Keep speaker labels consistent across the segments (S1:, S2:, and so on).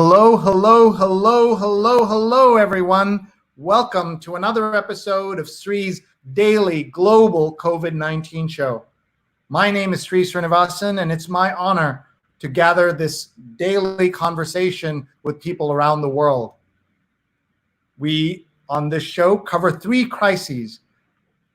S1: Hello, hello, hello, hello, hello, everyone. Welcome to another episode of Sree's daily global COVID-19 show. My name is Sree Sreenivasan, and it's my honor to gather this daily conversation with people around the world. We, on this show, cover three crises: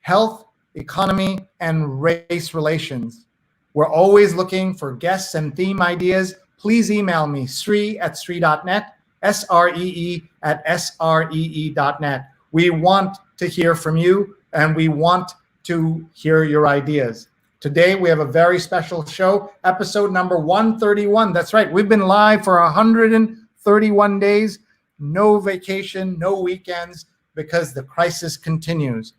S1: health, economy, and race relations. We're always looking for guests and theme ideas. Please email me, sree@sree.net, sree@sree.net. We want to hear from you, and we want to hear your ideas. Today, we have a very special show, episode number 131. That's right, we've been live for 131 days, no vacation, no weekends, because the crisis continues.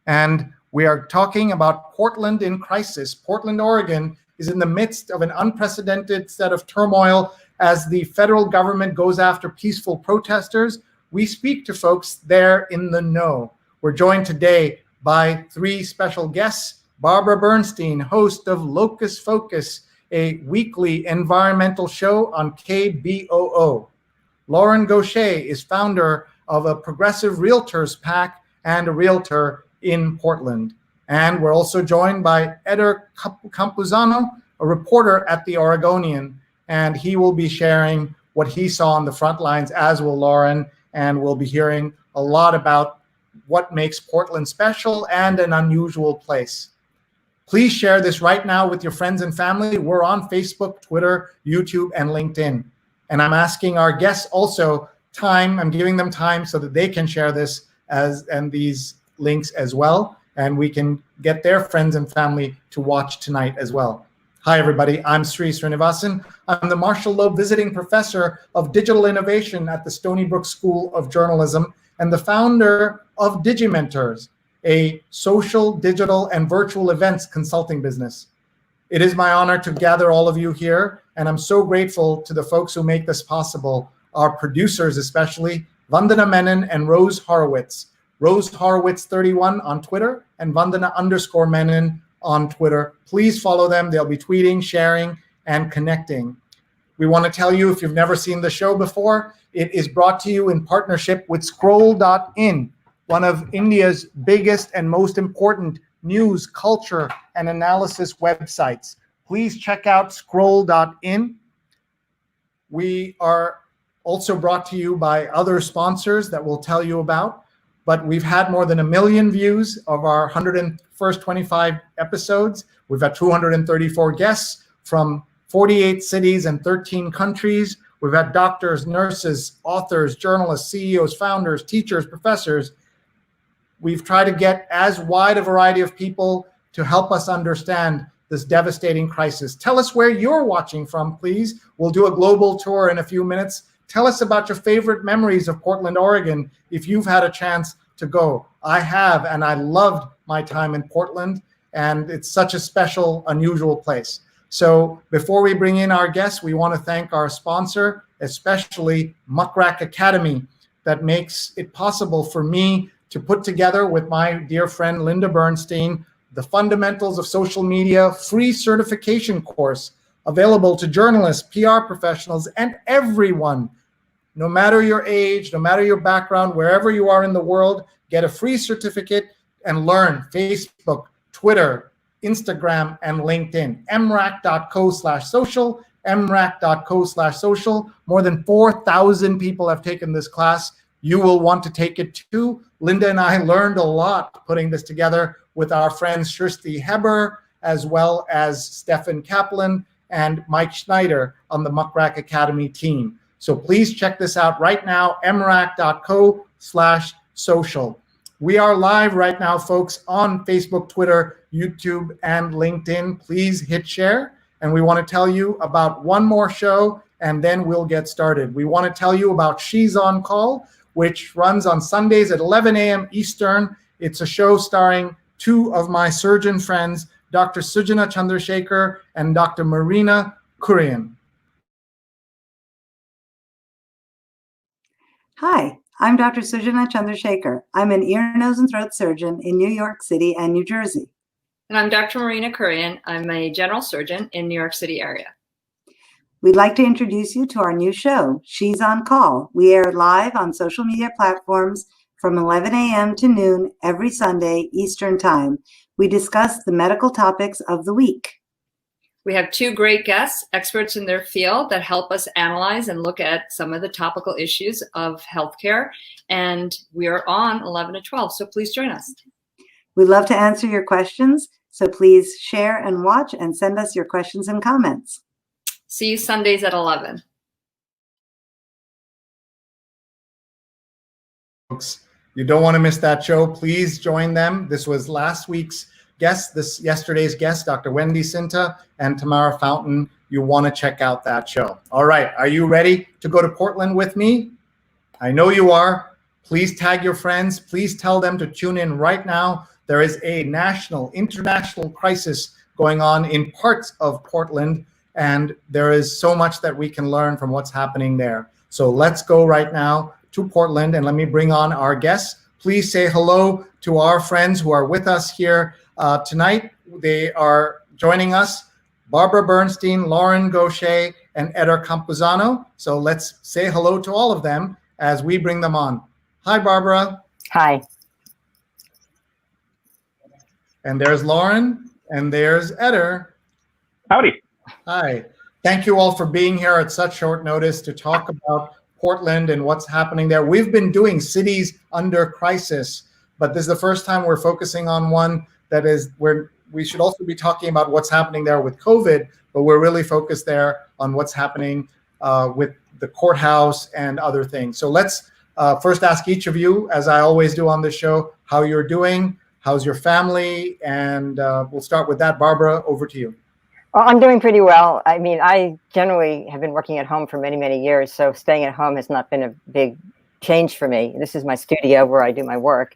S1: And we are talking about Portland in crisis. Portland, Oregon is in the midst of an unprecedented set of turmoil as the federal government goes after peaceful protesters. We speak to folks there in the know. We're joined today by three special guests: Barbara Bernstein, host of Locus Pocus, a weekly environmental show on KBOO. Lauren Goche is founder of a progressive Realtors PAC and a realtor in Portland. And we're also joined by Eder Campuzano, a reporter at the Oregonian, and he will be sharing what he saw on the front lines, as will Lauren, and we'll be hearing a lot about what makes Portland special and an unusual place. Please share this right now with your friends and family. We're on Facebook, Twitter, YouTube, and LinkedIn. And I'm asking our guests also time. I'm giving them time so that they can share this and these links as well, and we can get their friends and family to watch tonight as well. Hi, everybody. I'm Sree Sreenivasan. I'm the Marshall Loeb Visiting Professor of Digital Innovation at the Stony Brook School of Journalism and the founder of Digimentors, a social, digital, and virtual events consulting business. It is my honor to gather all of you here, and I'm so grateful to the folks who make this possible, our producers especially, Vandana Menon and Rose Horowitz. Rose Horowitz 31 on Twitter and Vandana_Menon on Twitter. Please follow them. They'll be tweeting, sharing, and connecting. We want to tell you, if you've never seen the show before, it is brought to you in partnership with Scroll.in, one of India's biggest and most important news, culture, and analysis websites. Please check out Scroll.in. We are also brought to you by other sponsors that we'll tell you about. But we've had more than 1 million views of our 101st 25 episodes. We've had 234 guests from 48 cities and 13 countries. We've had doctors, nurses, authors, journalists, CEOs, founders, teachers, professors. We've tried to get as wide a variety of people to help us understand this devastating crisis. Tell us where you're watching from, please. We'll do a global tour in a few minutes. Tell us about your favorite memories of Portland, Oregon, if you've had a chance to go. I have, and I loved my time in Portland, and it's such a special, unusual place. So before we bring in our guests, we want to thank our sponsor, especially Muckrack Academy, that makes it possible for me to put together with my dear friend Linda Bernstein the Fundamentals of Social Media free certification course available to journalists, PR professionals, and everyone. No matter your age, no matter your background, wherever you are in the world, get a free certificate and learn Facebook, Twitter, Instagram, and LinkedIn. mrac.co/social, mrac.co/social. More than 4,000 people have taken this class. You will want to take it too. Linda and I learned a lot putting this together with our friends Kirsty Heber, as well as Stefan Kaplan and Mike Schneider on the Muckrack Academy team. So please check this out right now, mrac.co/social. We are live right now, folks, on Facebook, Twitter, YouTube, and LinkedIn. Please hit share. And we want to tell you about one more show, and then we'll get started. We want to tell you about She's on Call, which runs on Sundays at 11 a.m. Eastern. It's a show starring two of my surgeon friends, Dr. Sujana Chandrasekhar and Dr. Marina Kurian.
S2: Hi, I'm Dr. Sujana Chandrasekhar. I'm an ear, nose, and throat surgeon in New York City and New Jersey.
S3: And I'm Dr. Marina Kurian. I'm a general surgeon in New York City area.
S2: We'd like to introduce you to our new show, She's on Call. We air live on social media platforms from 11 a.m. to noon every Sunday Eastern Time. We discuss the medical topics of the week.
S3: We have two great guests, experts in their field, that help us analyze and look at some of the topical issues of healthcare. And we are on 11 to 12, so please join us.
S2: We'd love to answer your questions, so please share and watch and send us your questions and comments.
S3: See you Sundays at 11.
S1: Folks, you don't want to miss that show. Please join them. This was last week's guest, yesterday's guest, Dr. Wendy Sinta and Tamara Fountain. You want to check out that show. All right, are you ready to go to Portland with me? I know you are. Please tag your friends. Please tell them to tune in right now. There is a national, international crisis going on in parts of Portland, and there is so much that we can learn from what's happening there. So let's go right now to Portland, and let me bring on our guests. Please say hello to our friends who are with us here tonight. They are joining us, Barbara Bernstein, Lauren Goche, and Eder Campuzano. So let's say hello to all of them as we bring them on. Hi, Barbara.
S4: Hi.
S1: And there's Lauren, and there's Eder.
S5: Howdy.
S1: Hi. Thank you all for being here at such short notice to talk about Portland and what's happening there. We've been doing cities under crisis, but this is the first time we're focusing on one that is where we should also be talking about what's happening there with COVID, but we're really focused there on what's happening with the courthouse and other things. So let's first ask each of you, as I always do on this show, how you're doing, how's your family, and we'll start with that. Barbara, over to you.
S4: Well, I'm doing pretty well. I mean, I generally have been working at home for many, many years, so staying at home has not been a big change for me. This is my studio where I do my work.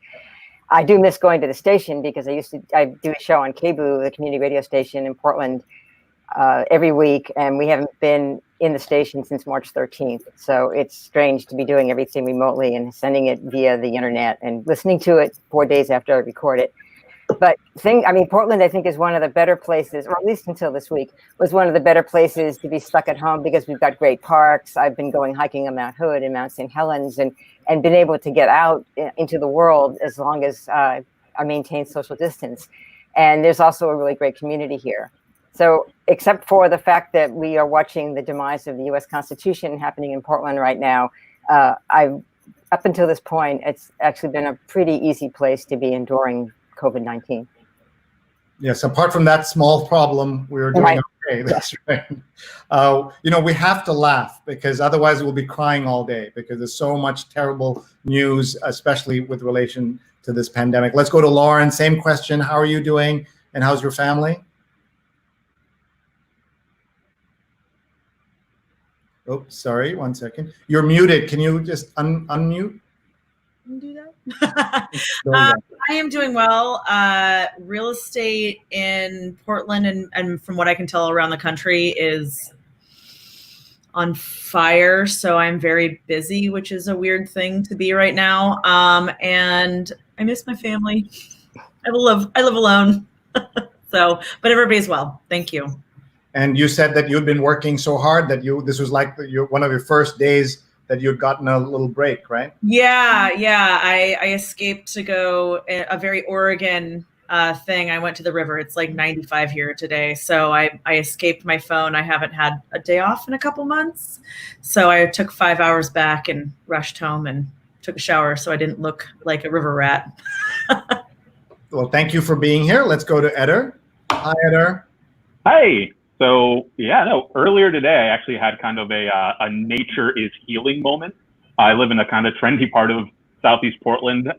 S4: I do miss going to the station because I do a show on KBOO, the community radio station in Portland, every week, and we haven't been in the station since March 13th. So it's strange to be doing everything remotely and sending it via the internet and listening to it 4 days after I record it. But Portland, I think, is one of the better places, or at least until this week, was one of the better places to be stuck at home because we've got great parks. I've been going hiking on Mount Hood and Mount St. Helens and been able to get out into the world as long as I maintain social distance. And there's also a really great community here. So except for the fact that we are watching the demise of the U.S. Constitution happening in Portland right now, up until this point, it's actually been a pretty easy place to be enduring COVID-19.
S1: Yes, apart from that small problem, we're doing okay. That's right. We have to laugh because otherwise we'll be crying all day because there's so much terrible news, especially with relation to this pandemic. Let's go to Lauren. Same question. How are you doing and how's your family? Oh, sorry. 1 second. You're muted. Can you just unmute?
S6: Do that. I am doing well. Real estate in Portland and from what I can tell around the country is on fire. So I'm very busy, which is a weird thing to be right now. And I miss my family. I live alone. But everybody's well. Thank you.
S1: And you said that you'd been working so hard that this was like one of your first days that you'd gotten a little break, right?
S6: Yeah. I escaped to go a very Oregon thing. I went to the river. It's like 95 here today. So I escaped my phone. I haven't had a day off in a couple months. So I took 5 hours back and rushed home and took a shower so I didn't look like a river rat.
S1: Well, thank you for being here. Let's go to Eder. Hi, Eder.
S5: Hi. So earlier today, I actually had kind of a nature is healing moment. I live in a kind of trendy part of Southeast Portland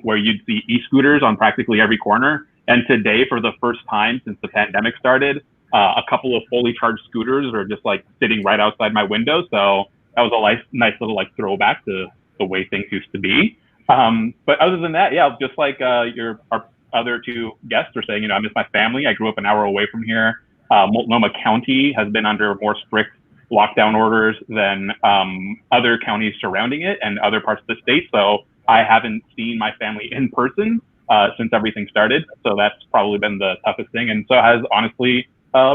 S5: where you'd see e-scooters on practically every corner. And today, for the first time since the pandemic started, a couple of fully charged scooters are just like sitting right outside my window. So that was a nice little like throwback to the way things used to be. But other than that, just like our other two guests are saying, I miss my family. I grew up an hour away from here. Multnomah County has been under more strict lockdown orders than other counties surrounding it and other parts of the state. So I haven't seen my family in person since everything started. So that's probably been the toughest thing. And so has honestly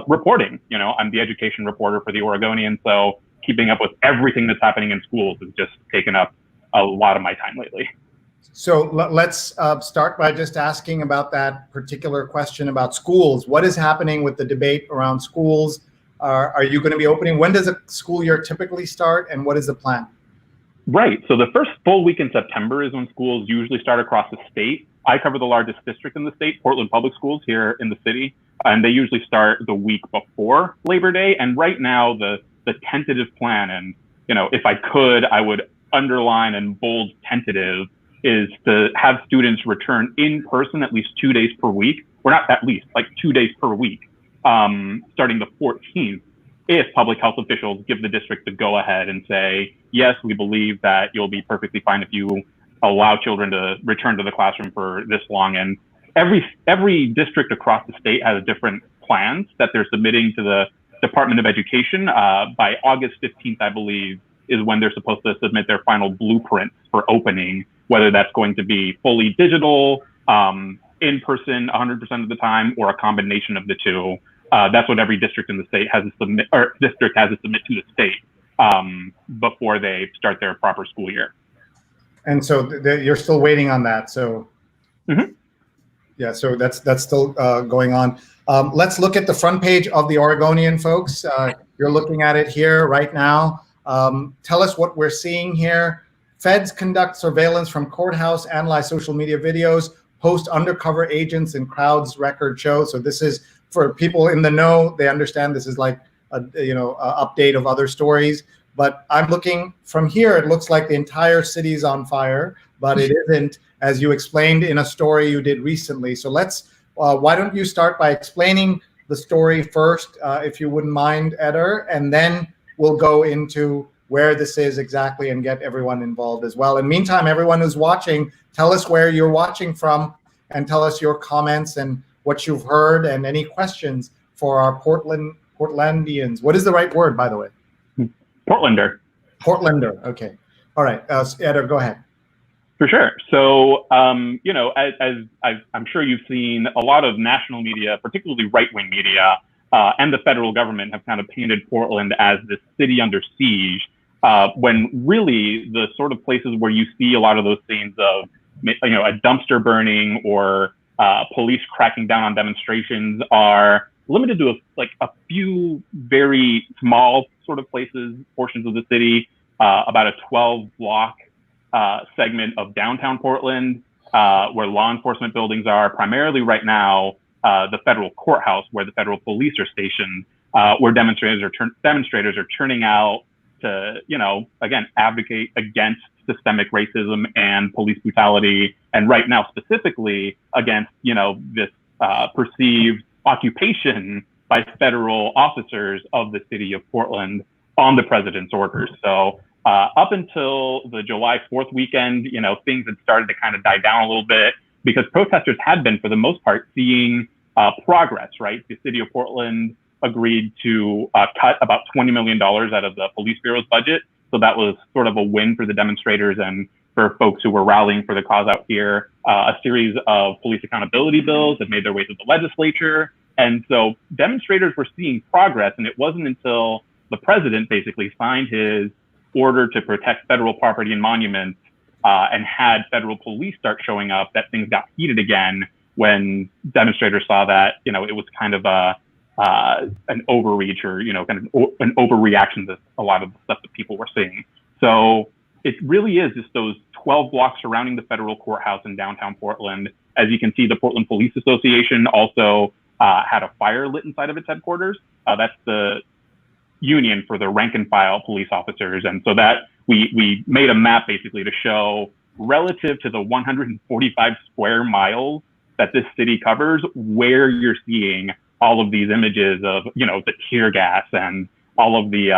S5: reporting. You know, I'm the education reporter for the Oregonian, so keeping up with everything that's happening in schools has just taken up a lot of my time lately.
S1: So let's start by just asking about that particular question about schools. What is happening with the debate around schools? Are you going to be opening? When does a school year typically start, and what is the plan?
S5: Right. So the first full week in September is when schools usually start across the state. I cover the largest district in the state, Portland Public Schools here in the city, and they usually start the week before Labor Day. And right now, the tentative plan, and you know, if I could, I would underline and bold tentative, is to have students return in person at least 2 days per week, or not at least, like 2 days per week, starting the 14th, if public health officials give the district the go ahead and say, yes, we believe that you'll be perfectly fine if you allow children to return to the classroom for this long. And every district across the state has different plans that they're submitting to the Department of Education. By August 15th, I believe, is when they're supposed to submit their final blueprints for opening, whether that's going to be fully digital, in person 100% of the time, or a combination of the two. That's what every district in the state has to submit, or district has to submit to the state before they start their proper school year.
S1: And so you're still waiting on that. So, yeah, so that's still going on. Let's look at the front page of the Oregonian, folks. You're looking at it here right now. Tell us what we're seeing here. Feds conduct surveillance from courthouse, analyze social media videos, post undercover agents, and crowds record show. So this is for people in the know. They understand this is like a update of other stories. But I'm looking from here, it looks like the entire city's on fire, but it isn't, as you explained in a story you did recently. So why don't you start by explaining the story first, if you wouldn't mind, Eder, and then we'll go into where this is exactly and get everyone involved as well. In the meantime, everyone who's watching, tell us where you're watching from and tell us your comments and what you've heard and any questions for our Portlandians. What is the right word, by the way?
S5: Portlander.
S1: Portlander. Okay. All right. Eder, go ahead.
S5: For sure. So, as I'm sure you've seen, a lot of national media, particularly right-wing media, and the federal government have kind of painted Portland as this city under siege, when really the sort of places where you see a lot of those scenes of, a dumpster burning or police cracking down on demonstrations are limited to a few very small sort of portions of the city, about a 12-block segment of downtown Portland, where law enforcement buildings are, primarily right now, the federal courthouse where the federal police are stationed, where demonstrators are turning out to, again, advocate against systemic racism and police brutality, and right now specifically against, this perceived occupation by federal officers of the city of Portland on the president's orders. So up until the July 4th weekend, things had started to kind of die down a little bit because protesters had been, for the most part, seeing progress, right? The city of Portland agreed to cut about $20 million out of the police bureau's budget. So that was sort of a win for the demonstrators and for folks who were rallying for the cause out here. A series of police accountability bills had made their way to the legislature. And so demonstrators were seeing progress. And it wasn't until the president basically signed his order to protect federal property and monuments and had federal police start showing up that things got heated again, when demonstrators saw that, it was kind of an overreach or, kind of an overreaction to a lot of the stuff that people were seeing. So it really is just those 12 blocks surrounding the federal courthouse in downtown Portland. As you can see, the Portland Police Association also had a fire lit inside of its headquarters. That's the union for the rank and file police officers. And so that we made a map basically to show, relative to the 145 square miles that this city covers, where you're seeing all of these images of, the tear gas and all of the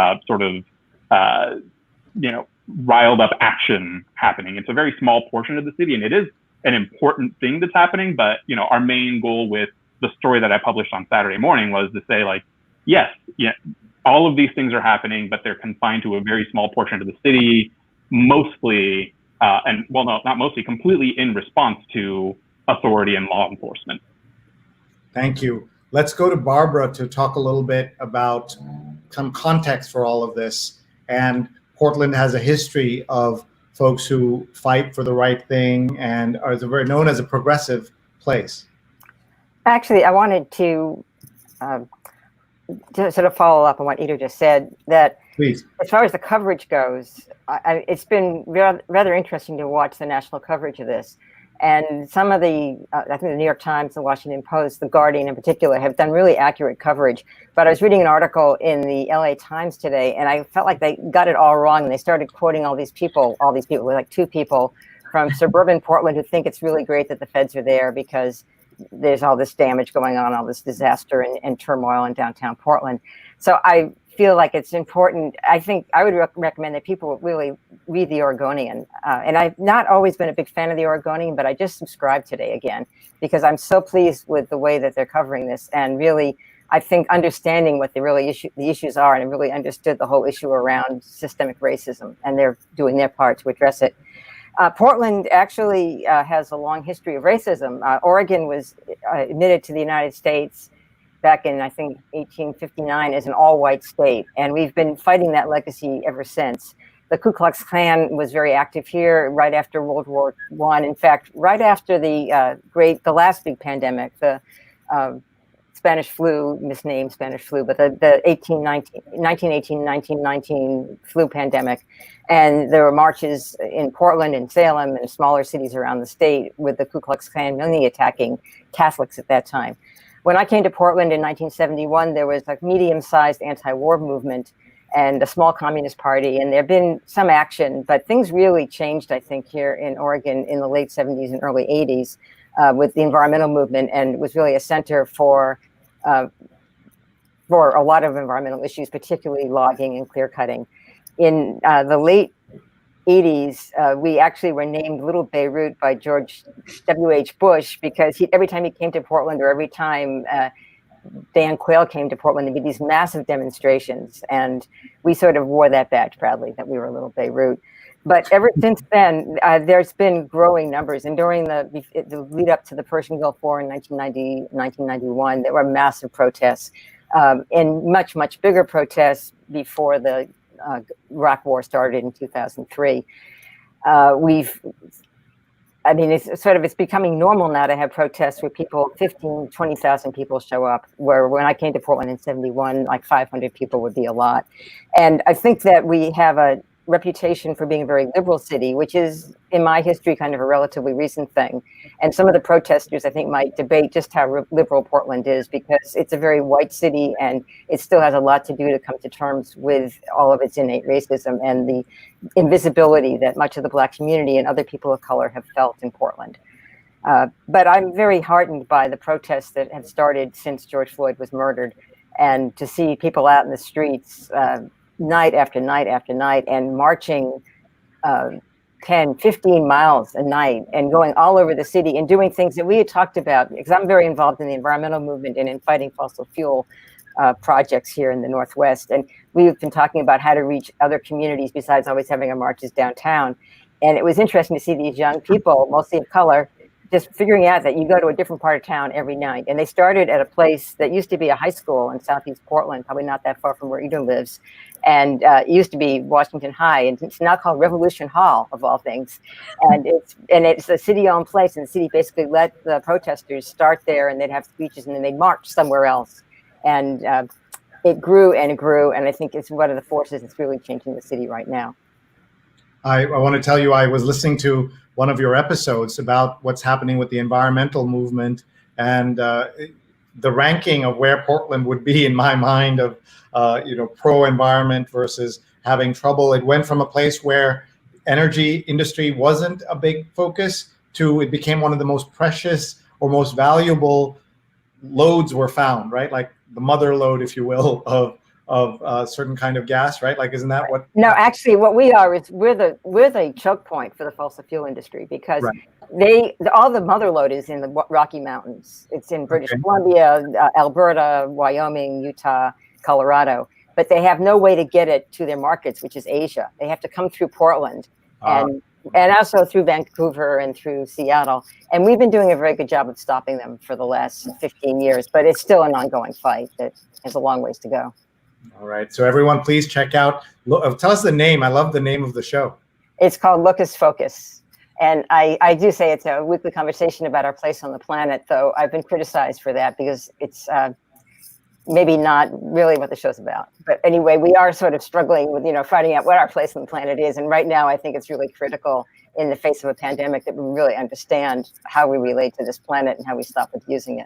S5: riled up action happening. It's a very small portion of the city, and it is an important thing that's happening. But, our main goal with the story that I published on Saturday morning was to say, yes, all of these things are happening, but they're confined to a very small portion of the city, mostly, not mostly, completely in response to authority and law enforcement.
S1: Thank you. Let's go to Barbara to talk a little bit about some context for all of this. And Portland has a history of folks who fight for the right thing and are very known as a progressive place.
S4: Actually, I wanted to sort of follow up on what Eder just said, that
S1: Please.
S4: As far as the coverage goes, it's been rather interesting to watch the national coverage of this. And some of the, I think the New York Times, the Washington Post, the Guardian in particular, have done really accurate coverage. But I was reading an article in the LA Times today, and I felt like they got it all wrong. And they started quoting all these people, like two people from suburban Portland who think it's really great that the feds are there because there's all this damage going on, all this disaster and turmoil in downtown Portland. So I feel like it's important. I think I would recommend that people really read the Oregonian. And I've not always been a big fan of the Oregonian, but I just subscribed today again because I'm so pleased with the way that they're covering this. And really, I think understanding what the issues are, and I really understood the whole issue around systemic racism, and they're doing their part to address it. Portland actually has a long history of racism. Oregon was admitted to the United States back in, I think, 1859 as an all-white state. And we've been fighting that legacy ever since. The Ku Klux Klan was very active here right after World War I. In fact, right after the last big pandemic, the Spanish flu, misnamed Spanish flu, but the 1918-1919 flu pandemic. And there were marches in Portland and Salem and smaller cities around the state with the Ku Klux Klan mainly attacking Catholics at that time. When I came to Portland in 1971, there was a medium-sized anti-war movement and a small communist party, and there had been some action, but things really changed, I think, here in Oregon in the late 70s and early 80s with the environmental movement, and it was really a center for a lot of environmental issues, particularly logging and clear cutting. In the late 80s, we actually were named Little Beirut by George W.H. Bush because every time he came to Portland, or every time Dan Quayle came to Portland, there'd be these massive demonstrations. And we sort of wore that badge proudly, that we were Little Beirut. But ever since then, there's been growing numbers. And during the lead up to the Persian Gulf War in 1990, 1991, there were massive protests and much, much bigger protests before the Iraq War started in 2003. It's becoming normal now to have protests where 20,000 people show up, where when I came to Portland in 71, like 500 people would be a lot. And I think that we have a reputation for being a very liberal city, which is, in my history, kind of a relatively recent thing. And some of the protesters, I think, might debate just how liberal Portland is, because it's a very white city and it still has a lot to do to come to terms with all of its innate racism and the invisibility that much of the Black community and other people of color have felt in Portland. But I'm very heartened by the protests that have started since George Floyd was murdered, and to see people out in the streets night after night after night and marching 10, 15 miles a night and going all over the city and doing things that we had talked about, because I'm very involved in the environmental movement and in fighting fossil fuel projects here in the Northwest. And we've been talking about how to reach other communities besides always having our marches downtown. And it was interesting to see these young people, mostly of color, just figuring out that you go to a different part of town every night. And they started at a place that used to be a high school in Southeast Portland, probably not that far from where Eder lives. And it used to be Washington High, and it's now called Revolution Hall, of all things. And it's a city-owned place, and the city basically let the protesters start there, and they'd have speeches, and then they'd march somewhere else. And it grew and it grew, and I think it's one of the forces that's really changing the city right now.
S1: I want to tell you, I was listening to one of your episodes about what's happening with the environmental movement, and the ranking of where Portland would be in my mind of pro-environment versus having trouble. It went from a place where energy industry wasn't a big focus to it became one of the most precious or most valuable loads were found, right? Like the mother lode, if you will, of certain kind of gas, right? Like, isn't that what?
S4: No, actually, what we are is we're the choke point for the fossil fuel industry, because all the mother lode is in the Rocky Mountains. It's in British Columbia, Alberta, Wyoming, Utah, Colorado, but they have no way to get it to their markets, which is Asia. They have to come through Portland, and and also through Vancouver and through Seattle. And we've been doing a very good job of stopping them for the last 15 years, but it's still an ongoing fight that has a long ways to go.
S1: All right. So everyone, please check out, tell us the name. I love the name of the show.
S4: It's called Locus Pocus. And I do say it's a weekly conversation about our place on the planet, though I've been criticized for that because it's maybe not really what the show's about. But anyway, we are sort of struggling with, finding out what our place on the planet is. And right now, I think it's really critical in the face of a pandemic that we really understand how we relate to this planet and how we stop abusing it.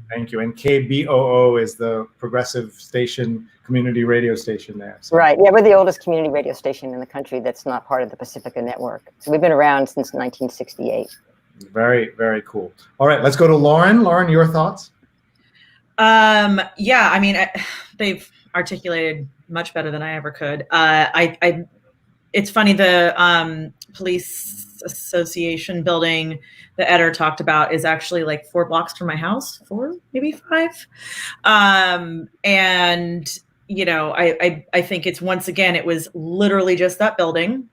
S1: Thank you. And KBOO is the progressive station, community radio station there. So.
S4: Right. Yeah, we're the oldest community radio station in the country that's not part of the Pacifica network. So we've been around since 1968.
S1: Very, very cool. All right, let's go to Lauren. Lauren, your thoughts?
S6: Yeah, I mean, they've articulated much better than I ever could. It's funny, the police association building that Eder talked about is actually like 4 blocks from my house, 4, maybe 5. And, I think it's, once again, it was literally just that building.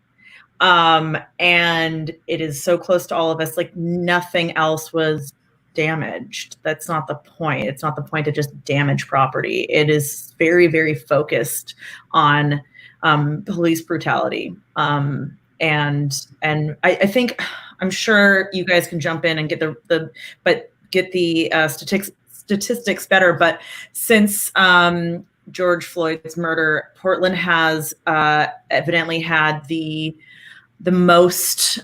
S6: And it is so close to all of us, like nothing else was damaged. That's not the point. It's not the point to just damage property. It is very, very focused on police brutality. And I think, I'm sure you guys can jump in and get the statistics better. But since George Floyd's murder, Portland has evidently had the most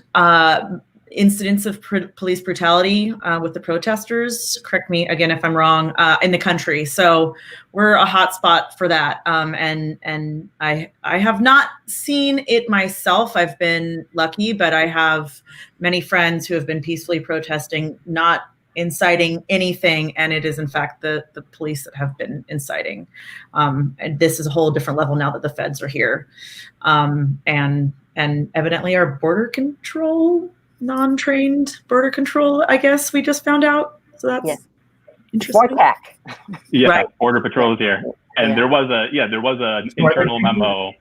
S6: incidents of police brutality with the protesters. Correct me again if I'm wrong, in the country. So we're a hot spot for that. And I have not seen it myself. I've been lucky, but I have many friends who have been peacefully protesting, not inciting anything. And it is in fact the police that have been inciting. And this is a whole different level now that the feds are here. And evidently our border control, non-trained border control, I guess we just found out. So that's interesting.
S5: Yeah,
S6: right.
S5: Border Patrol is here. And there was an internal memo.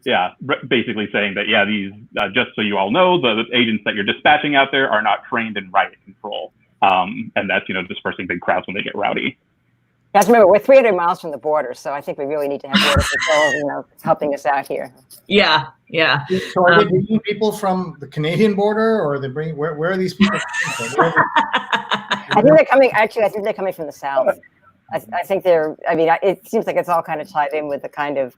S5: Yeah, basically saying that, these, just so you all know, the agents that you're dispatching out there are not trained in riot control. And that's, dispersing big crowds when they get rowdy.
S4: Guys, remember, we're 300 miles from the border, so I think we really need to have border patrol, helping us out here.
S6: Yeah.
S1: So are they bringing people from the Canadian border, or are they bringing, where are these people coming from?
S4: I think they're coming from the south. I think it seems like it's all kind of tied in with the kind of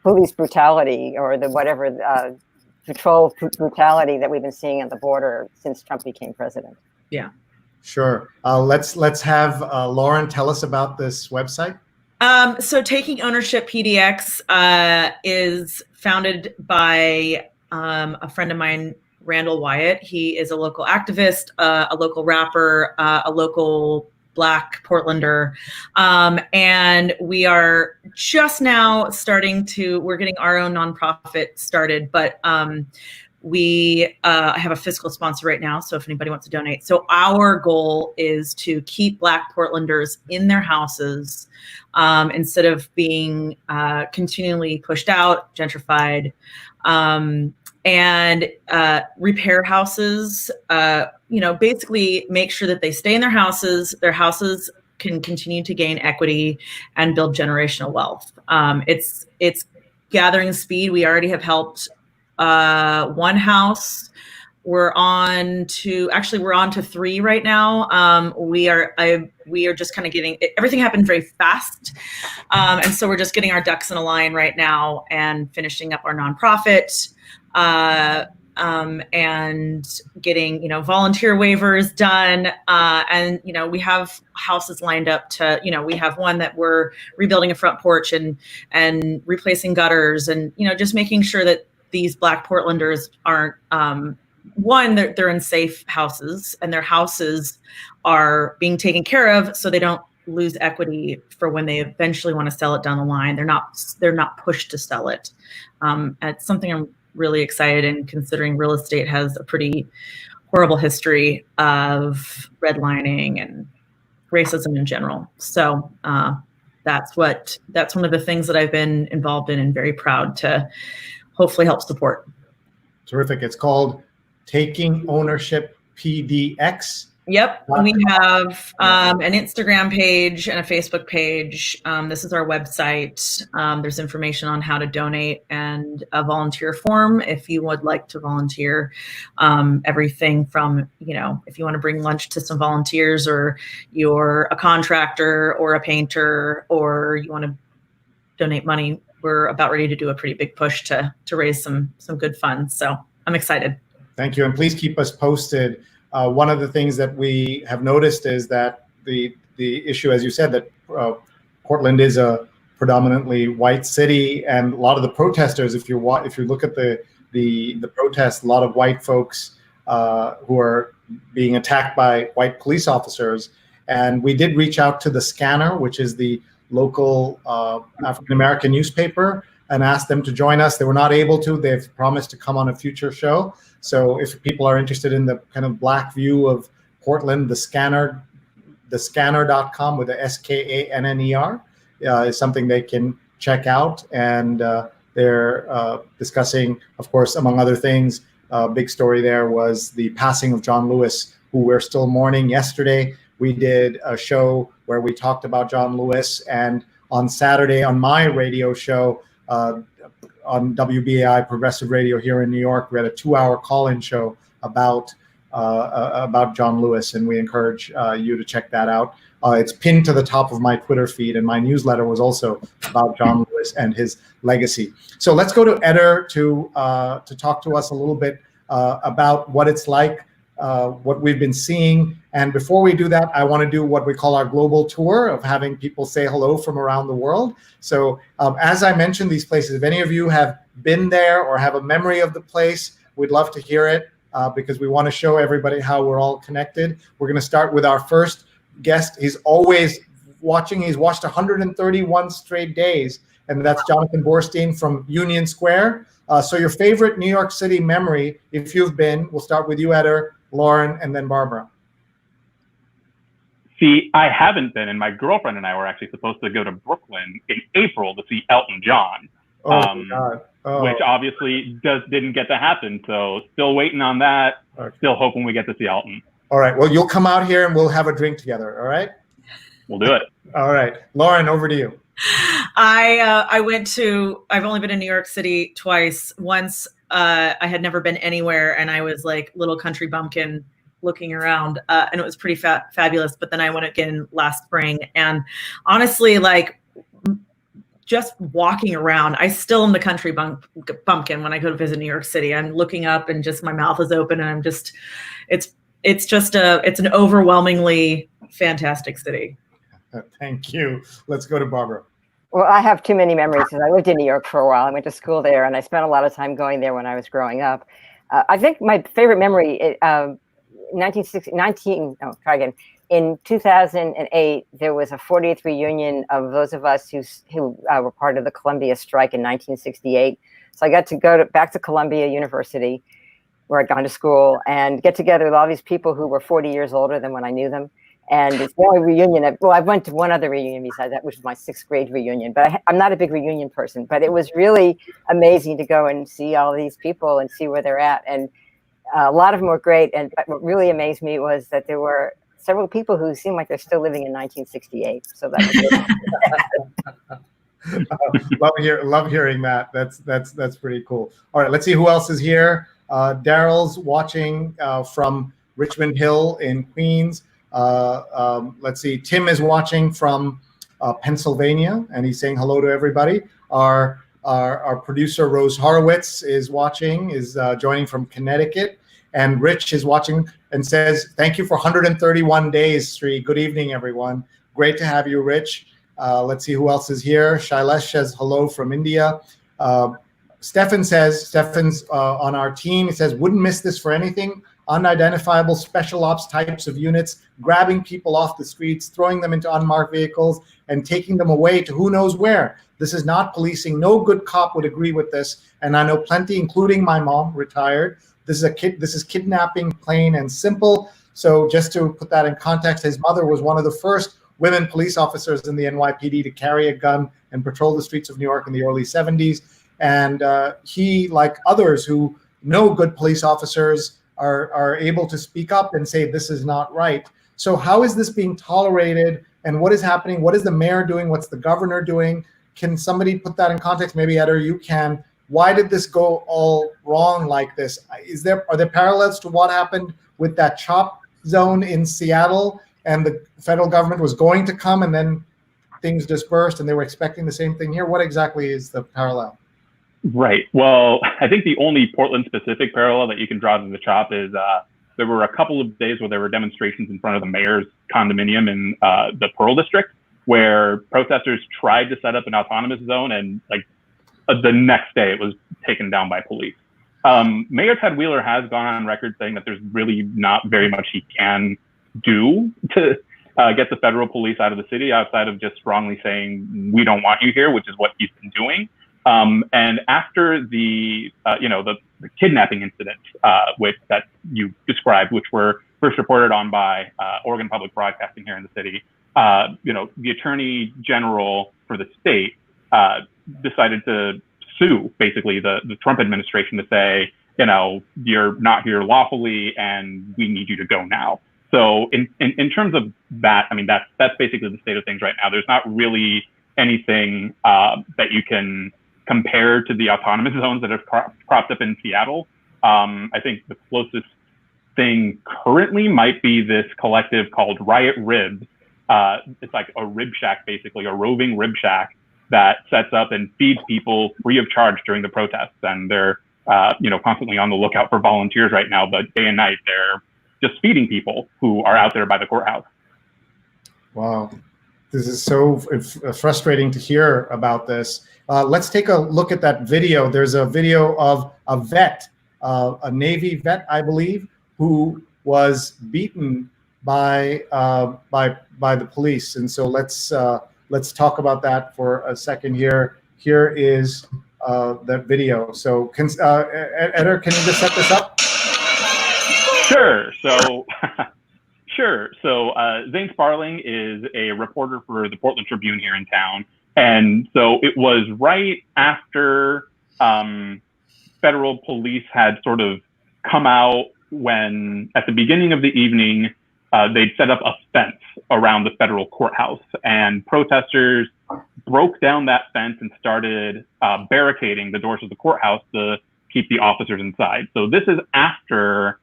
S4: police brutality or the whatever patrol brutality that we've been seeing at the border since Trump became president.
S6: Yeah.
S1: Sure. Let's have Lauren tell us about this website.
S6: So Taking Ownership PDX is founded by a friend of mine, Randall Wyatt. He is a local activist, a local rapper, a local Black Portlander. And we are just now we're getting our own nonprofit started, but we have a fiscal sponsor right now, so if anybody wants to donate. So our goal is to keep Black Portlanders in their houses instead of being continually pushed out, gentrified, and repair houses, basically make sure that they stay in their houses can continue to gain equity and build generational wealth. It's gathering speed. We already have helped one house. We're on to 3 right now. We are just kind of getting, everything happened very fast. And so we're just getting our ducks in a line right now and finishing up our nonprofit, and getting, volunteer waivers done. And, we have houses lined up to, we have one that we're rebuilding a front porch and replacing gutters and, just making sure that these Black Portlanders aren't, they're in safe houses and their houses are being taken care of so they don't lose equity for when they eventually want to sell it down the line. They're not pushed to sell it. It's something I'm really excited in, considering real estate has a pretty horrible history of redlining and racism in general. So that's one of the things that I've been involved in and very proud to hopefully help support.
S1: Terrific. It's called Taking Ownership PDX.
S6: Yep, we have an Instagram page and a Facebook page. This is our website. There's information on how to donate and a volunteer form if you would like to volunteer. Everything from, if you want to bring lunch to some volunteers, or you're a contractor or a painter, or you want to donate money, we're about ready to do a pretty big push to raise some good funds. So I'm excited.
S1: Thank you, and please keep us posted. One of the things that we have noticed is that the issue, as you said, that Portland is a predominantly white city, and a lot of the protesters, if you look at the protests, a lot of white folks who are being attacked by white police officers. And we did reach out to the Scanner, which is the local African American newspaper, and asked them to join us. They were not able to. They've promised to come on a future show. So if people are interested in the kind of black view of Portland, thescanner.com with the SKANNER is something they can check out. And they're discussing, of course, among other things, big story there was the passing of John Lewis, who we're still mourning. Yesterday, we did a show where we talked about John Lewis. And on Saturday, on my radio show, on WBAI Progressive Radio here in New York, we had a 2-hour call-in show about John Lewis, and we encourage you to check that out. It's pinned to the top of my Twitter feed, and my newsletter was also about John Lewis and his legacy. So let's go to Eder to talk to us a little bit about what it's like, what we've been seeing. And before we do that, I want to do what we call our global tour of having people say hello from around the world. So as I mentioned these places, if any of you have been there or have a memory of the place, we'd love to hear it because we want to show everybody how we're all connected. We're going to start with our first guest. He's always watching. He's watched 131 straight days, and that's Jonathan Bernstein from Union Square. So your favorite New York City memory, if you've been, we'll start with you, Eder, Lauren, and then Barbara.
S5: See, I haven't been, and my girlfriend and I were actually supposed to go to Brooklyn in April to see Elton John, which obviously didn't get to happen. So still waiting on that. Okay. Still hoping we get to see Elton.
S1: All right. Well, you'll come out here and we'll have a drink together. All right.
S5: We'll do it.
S1: All right, Lauren, over to you.
S6: I've only been in New York City twice. Once I had never been anywhere, and I was like little country bumpkin looking around, and it was pretty fabulous. But then I went again last spring, and honestly, like just walking around, I still am the country bumpkin when I go to visit New York City. I'm looking up and just my mouth is open, and I'm just, it's an overwhelmingly fantastic city.
S1: Thank you. Let's go to Barbara.
S4: Well, I have too many memories because I lived in New York for a while. I went to school there, and I spent a lot of time going there when I was growing up. I think my favorite memory, in 2008, there was a 40th reunion of those of us who were part of the Columbia strike in 1968. So I got to go back to Columbia University, where I'd gone to school, and get together with all these people who were 40 years older than when I knew them. And it's the only reunion. I went to one other reunion besides that, which was my 6th grade reunion. But I'm not a big reunion person. But it was really amazing to go and see all these people and see where they're at. And a lot of them were great. And what really amazed me was that there were several people who seemed like they're still living in 1968. So that was
S1: love hearing that. That's pretty cool. All right, let's see who else is here. Daryl's watching from Richmond Hill in Queens. Let's see, Tim is watching from Pennsylvania, and he's saying hello to everybody. Our producer Rose Horowitz is joining from Connecticut, and Rich is watching and says, thank you for 131 days, Sree. Good evening, everyone. Great to have you, Rich. Let's see who else is here. Shailesh says hello from India. Stefan's on our team. He says, wouldn't miss this for anything. Unidentifiable special ops types of units, grabbing people off the streets, throwing them into unmarked vehicles, and taking them away to who knows where. This is not policing. No good cop would agree with this. And I know plenty, including my mom, retired. This is kidnapping, plain and simple. So just to put that in context, his mother was one of the first women police officers in the NYPD to carry a gun and patrol the streets of New York in the early 70s. And he, like others who no good police officers are able to speak up and say this is not right. So how is this being tolerated, and what is happening? What is the mayor doing? What's the governor doing? Can somebody put that in context? Maybe Eder, you can. Why did this go all wrong like this? Are there parallels to what happened with that CHOP zone in Seattle, and the federal government was going to come and then things dispersed and they were expecting the same thing here? What exactly is the parallel?
S5: Right. Well, I think the only Portland specific parallel that you can draw to the CHOP is there were a couple of days where there were demonstrations in front of the mayor's condominium in the Pearl District, where protesters tried to set up an autonomous zone, and like the next day it was taken down by police. Mayor Ted Wheeler has gone on record saying that there's really not very much he can do to get the federal police out of the city outside of just strongly saying, we don't want you here, which is what he's been doing. And after the kidnapping incident, which that you described, which were first reported on by Oregon Public Broadcasting here in the city, the Attorney General for the state decided to sue basically the Trump administration to say, you're not here lawfully and we need you to go now. So in terms of that, I mean, that's basically the state of things right now. There's not really anything that you can compare to the autonomous zones that have cropped up in Seattle. I think the closest thing currently might be this collective called Riot Ribs. It's like a rib shack, basically, a roving rib shack that sets up and feeds people free of charge during the protests. And they're constantly on the lookout for volunteers right now, but day and night they're just feeding people who are out there by the courthouse.
S1: Wow. This is so frustrating to hear about this. Let's take a look at that video. There's a video of a vet, a Navy vet, I believe, who was beaten by the police. And so let's talk about that for a second here. Here is that video. So Eder, can you just set this up?
S5: Sure. So Zane Sparling is a reporter for the Portland Tribune here in town. And so it was right after federal police had sort of come out when, at the beginning of the evening, they'd set up a fence around the federal courthouse. And protesters broke down that fence and started barricading the doors of the courthouse to keep the officers inside. So this is after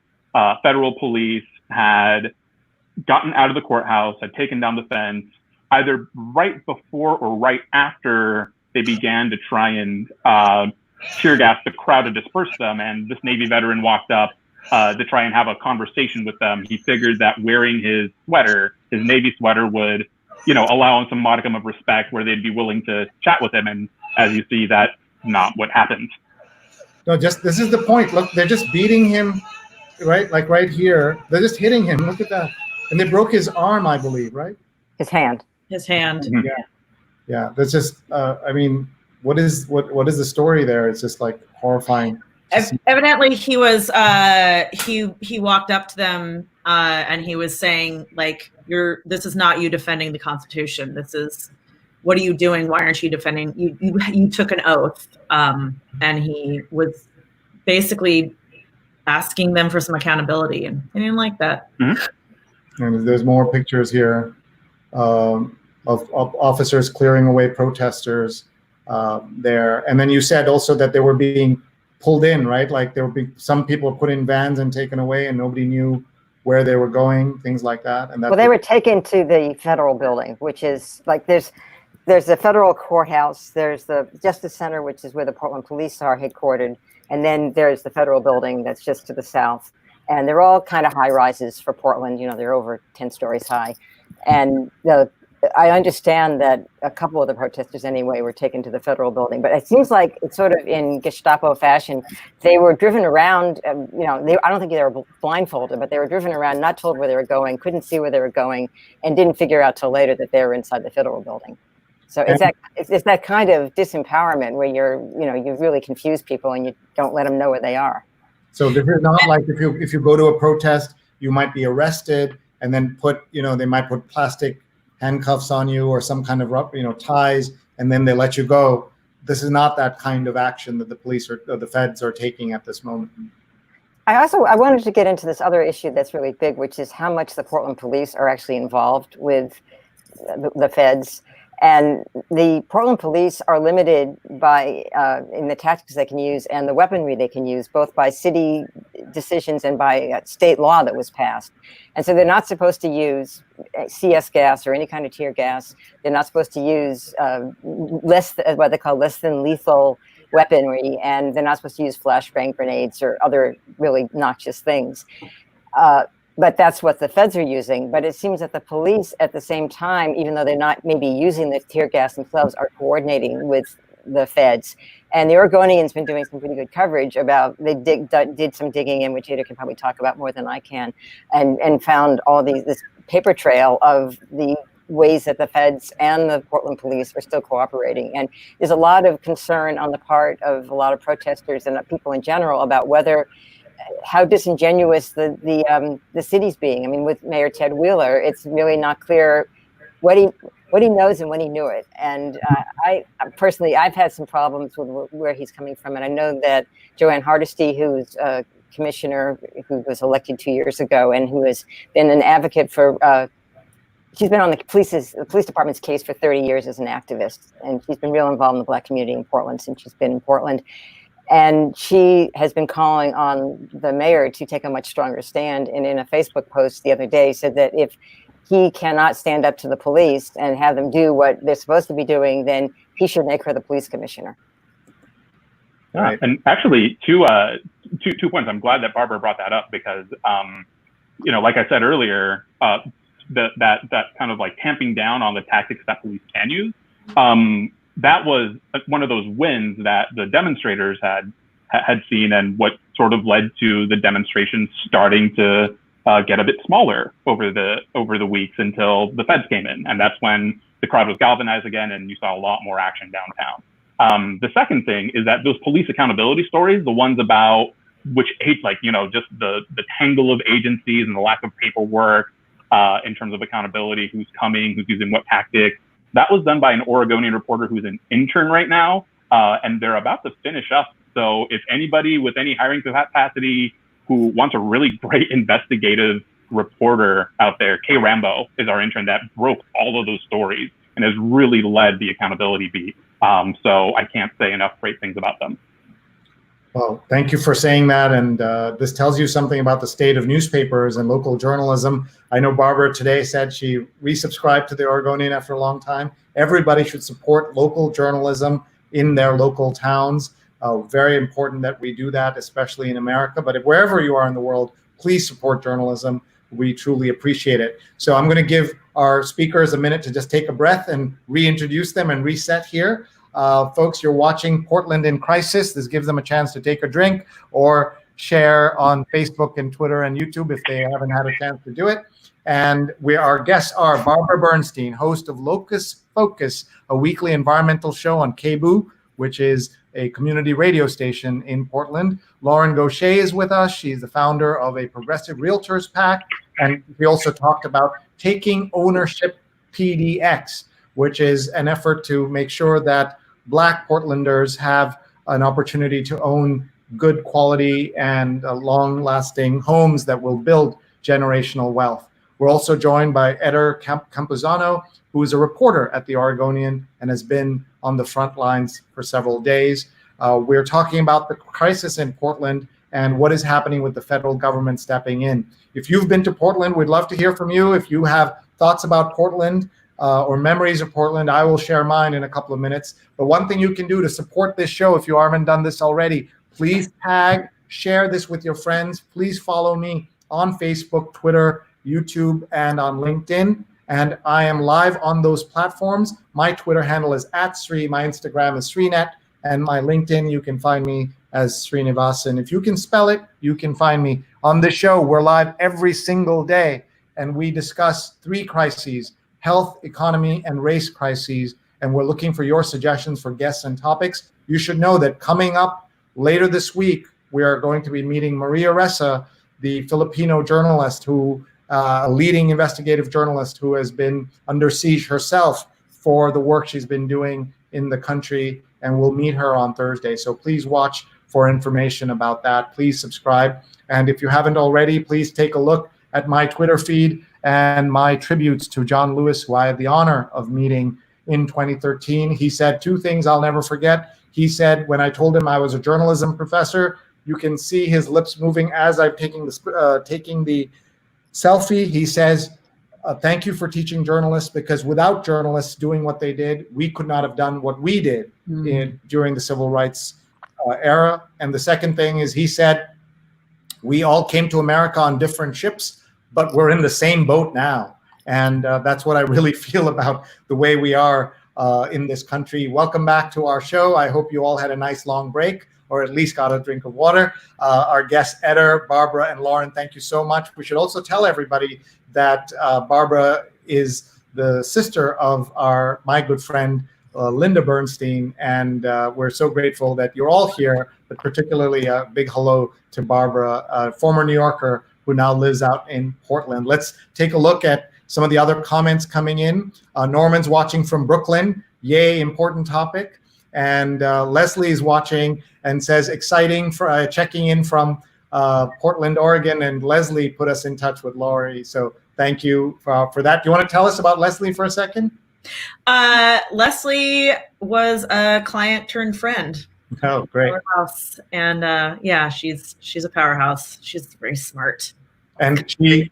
S5: federal police had gotten out of the courthouse, had taken down the fence, either right before or right after they began to try and tear gas the crowd to disperse them. And this Navy veteran walked up to try and have a conversation with them. He figured that wearing his Navy sweater would, allow him some modicum of respect where they'd be willing to chat with him. And as you see, that's not what happened.
S1: No, this is the point. Look, they're just beating him, right? Like right here. They're just hitting him. Look at that. And they broke his arm, I believe, right?
S4: His hand.
S5: Mm-hmm.
S1: Yeah. That's just, what is the story there? It's just like horrifying.
S6: Evidently he was, he walked up to them and he was saying, like, this is not you defending the Constitution. This is, what are you doing? Why aren't you defending? You took an oath. And he was basically asking them for some accountability, and I didn't like that.
S5: Mm-hmm.
S1: And there's more pictures here of officers clearing away protesters there. And then you said also that they were being pulled in, right? Like there would be some people put in vans and taken away, and nobody knew where they were going, things like that. And
S4: well, they were taken to the federal building, which is like there's the federal courthouse, there's the Justice Center, which is where the Portland police are headquartered, and then there's the federal building that's just to the south. And they're all kind of high rises for Portland. They're over 10 stories high. And I understand that a couple of the protesters anyway were taken to the federal building, but it seems like it's sort of in Gestapo fashion. They were driven around, I don't think they were blindfolded, but they were driven around, not told where they were going, couldn't see where they were going, and didn't figure out till later that they were inside the federal building. So it's that kind of disempowerment where you really confuse people and you don't let them know where they are.
S1: So this is not like if you go to a protest, you might be arrested and then they might put plastic handcuffs on you or some kind of ties, and then they let you go. this is not that kind of action that the police or the feds are taking at this moment.
S4: I wanted to get into this other issue that's really big, which is how much the Portland police are actually involved with the feds. And the Portland police are limited by in the tactics they can use and the weaponry they can use, both by city decisions and by state law that was passed. And so they're not supposed to use CS gas or any kind of tear gas. They're not supposed to use what they call less than lethal weaponry, and they're not supposed to use flashbang grenades or other really noxious things. But that's what the feds are using. But it seems that the police at the same time, even though they're not maybe using the tear gas themselves, are coordinating with the feds. And the Oregonian's been doing some pretty good coverage about, they did some digging in, which Eder can probably talk about more than I can, and found all this paper trail of the ways that the feds and the Portland police are still cooperating. And there's a lot of concern on the part of a lot of protesters and people in general about how disingenuous the city's being. I mean, with Mayor Ted Wheeler, it's really not clear what he knows and when he knew it. And I personally, I've had some problems with where he's coming from. And I know that Joanne Hardesty, who's a commissioner who was elected 2 years ago and who has been an advocate for, she's been on the police department's case for 30 years as an activist. And she's been real involved in the Black community in Portland since she's been in Portland. And she has been calling on the mayor to take a much stronger stand. And in a Facebook post the other day said that if he cannot stand up to the police and have them do what they're supposed to be doing, then he should make her the police commissioner.
S5: Yeah, right. And actually, two points. I'm glad that Barbara brought that up because, like I said earlier, that kind of like tamping down on the tactics that police can use. That was one of those wins that the demonstrators had seen, and what sort of led to the demonstrations starting to get a bit smaller over the weeks until the feds came in, and that's when the crowd was galvanized again, and you saw a lot more action downtown. The second thing is that those police accountability stories, the ones about just the tangle of agencies and the lack of paperwork in terms of accountability, who's coming, who's using what tactics. That was done by an Oregonian reporter who's an intern right now, and they're about to finish up. So if anybody with any hiring capacity who wants a really great investigative reporter out there, Kay Rambo is our intern that broke all of those stories and has really led the accountability beat. So I can't say enough great things about them.
S1: Well, thank you for saying that. And this tells you something about the state of newspapers and local journalism. I know Barbara today said she resubscribed to the Oregonian after a long time. Everybody should support local journalism in their local towns. Very important that we do that, especially in America. But wherever you are in the world, please support journalism. We truly appreciate it. So I'm going to give our speakers a minute to just take a breath and reintroduce them and reset here. Folks, you're watching Portland in Crisis. This gives them a chance to take a drink or share on Facebook and Twitter and YouTube if they haven't had a chance to do it. And our guests are Barbara Bernstein, host of Locus Pocus, a weekly environmental show on KBOO, which is a community radio station in Portland. Lauren Goche is with us. She's the founder of a progressive Realtors PAC. And we also talked about Taking Ownership PDX, which is an effort to make sure that Black Portlanders have an opportunity to own good quality and long-lasting homes that will build generational wealth. We're also joined by Eder Campuzano, who is a reporter at the Oregonian and has been on the front lines for several days. We're talking about the crisis in Portland and what is happening with the federal government stepping in. If you've been to Portland, we'd love to hear from you. If you have thoughts about Portland, or memories of Portland, I will share mine in a couple of minutes. But one thing you can do to support this show, if you haven't done this already, please share this with your friends. Please follow me on Facebook, Twitter, YouTube, and on LinkedIn. And I am live on those platforms. My Twitter handle is @Sree. My Instagram is Sreenet. And my LinkedIn, you can find me as Sreenivasan. If you can spell it, you can find me. On this show, we're live every single day. And we discuss 3 crises: health, economy, and race crises. And we're looking for your suggestions for guests and topics. You should know that coming up later this week, we are going to be meeting Maria Ressa, the Filipino journalist a leading investigative journalist who has been under siege herself for the work she's been doing in the country and we'll meet her on Thursday. So please watch for information about that. Please subscribe. And if you haven't already, please take a look at my Twitter feed and my tributes to John Lewis, who I had the honor of meeting in 2013. He said two things I'll never forget. He said, when I told him I was a journalism professor, you can see his lips moving as I'm taking the selfie. He says, thank you for teaching journalists, because without journalists doing what they did, we could not have done what we did during the civil rights era. And the second thing is, he said, we all came to America on different ships, but we're in the same boat now. And that's what I really feel about the way we are in this country. Welcome back to our show. I hope you all had a nice long break, or at least got a drink of water. Our guests, Eder, Barbara, and Lauren, thank you so much. We should also tell everybody that Barbara is the sister of my good friend, Linda Bernstein, and we're so grateful that you're all here, but particularly a big hello to Barbara, a former New Yorker who now lives out in Portland. Let's take a look at some of the other comments coming in. Norman's watching from Brooklyn. Yay, important topic. And Leslie is watching and says, exciting, for checking in from Portland, Oregon. And Leslie put us in touch with Laurie. So thank you for that. Do you want to tell us about Leslie for a second?
S6: Leslie was a client turned friend.
S1: Oh, great.
S6: Powerhouse. And yeah, she's a powerhouse. She's very smart.
S1: And she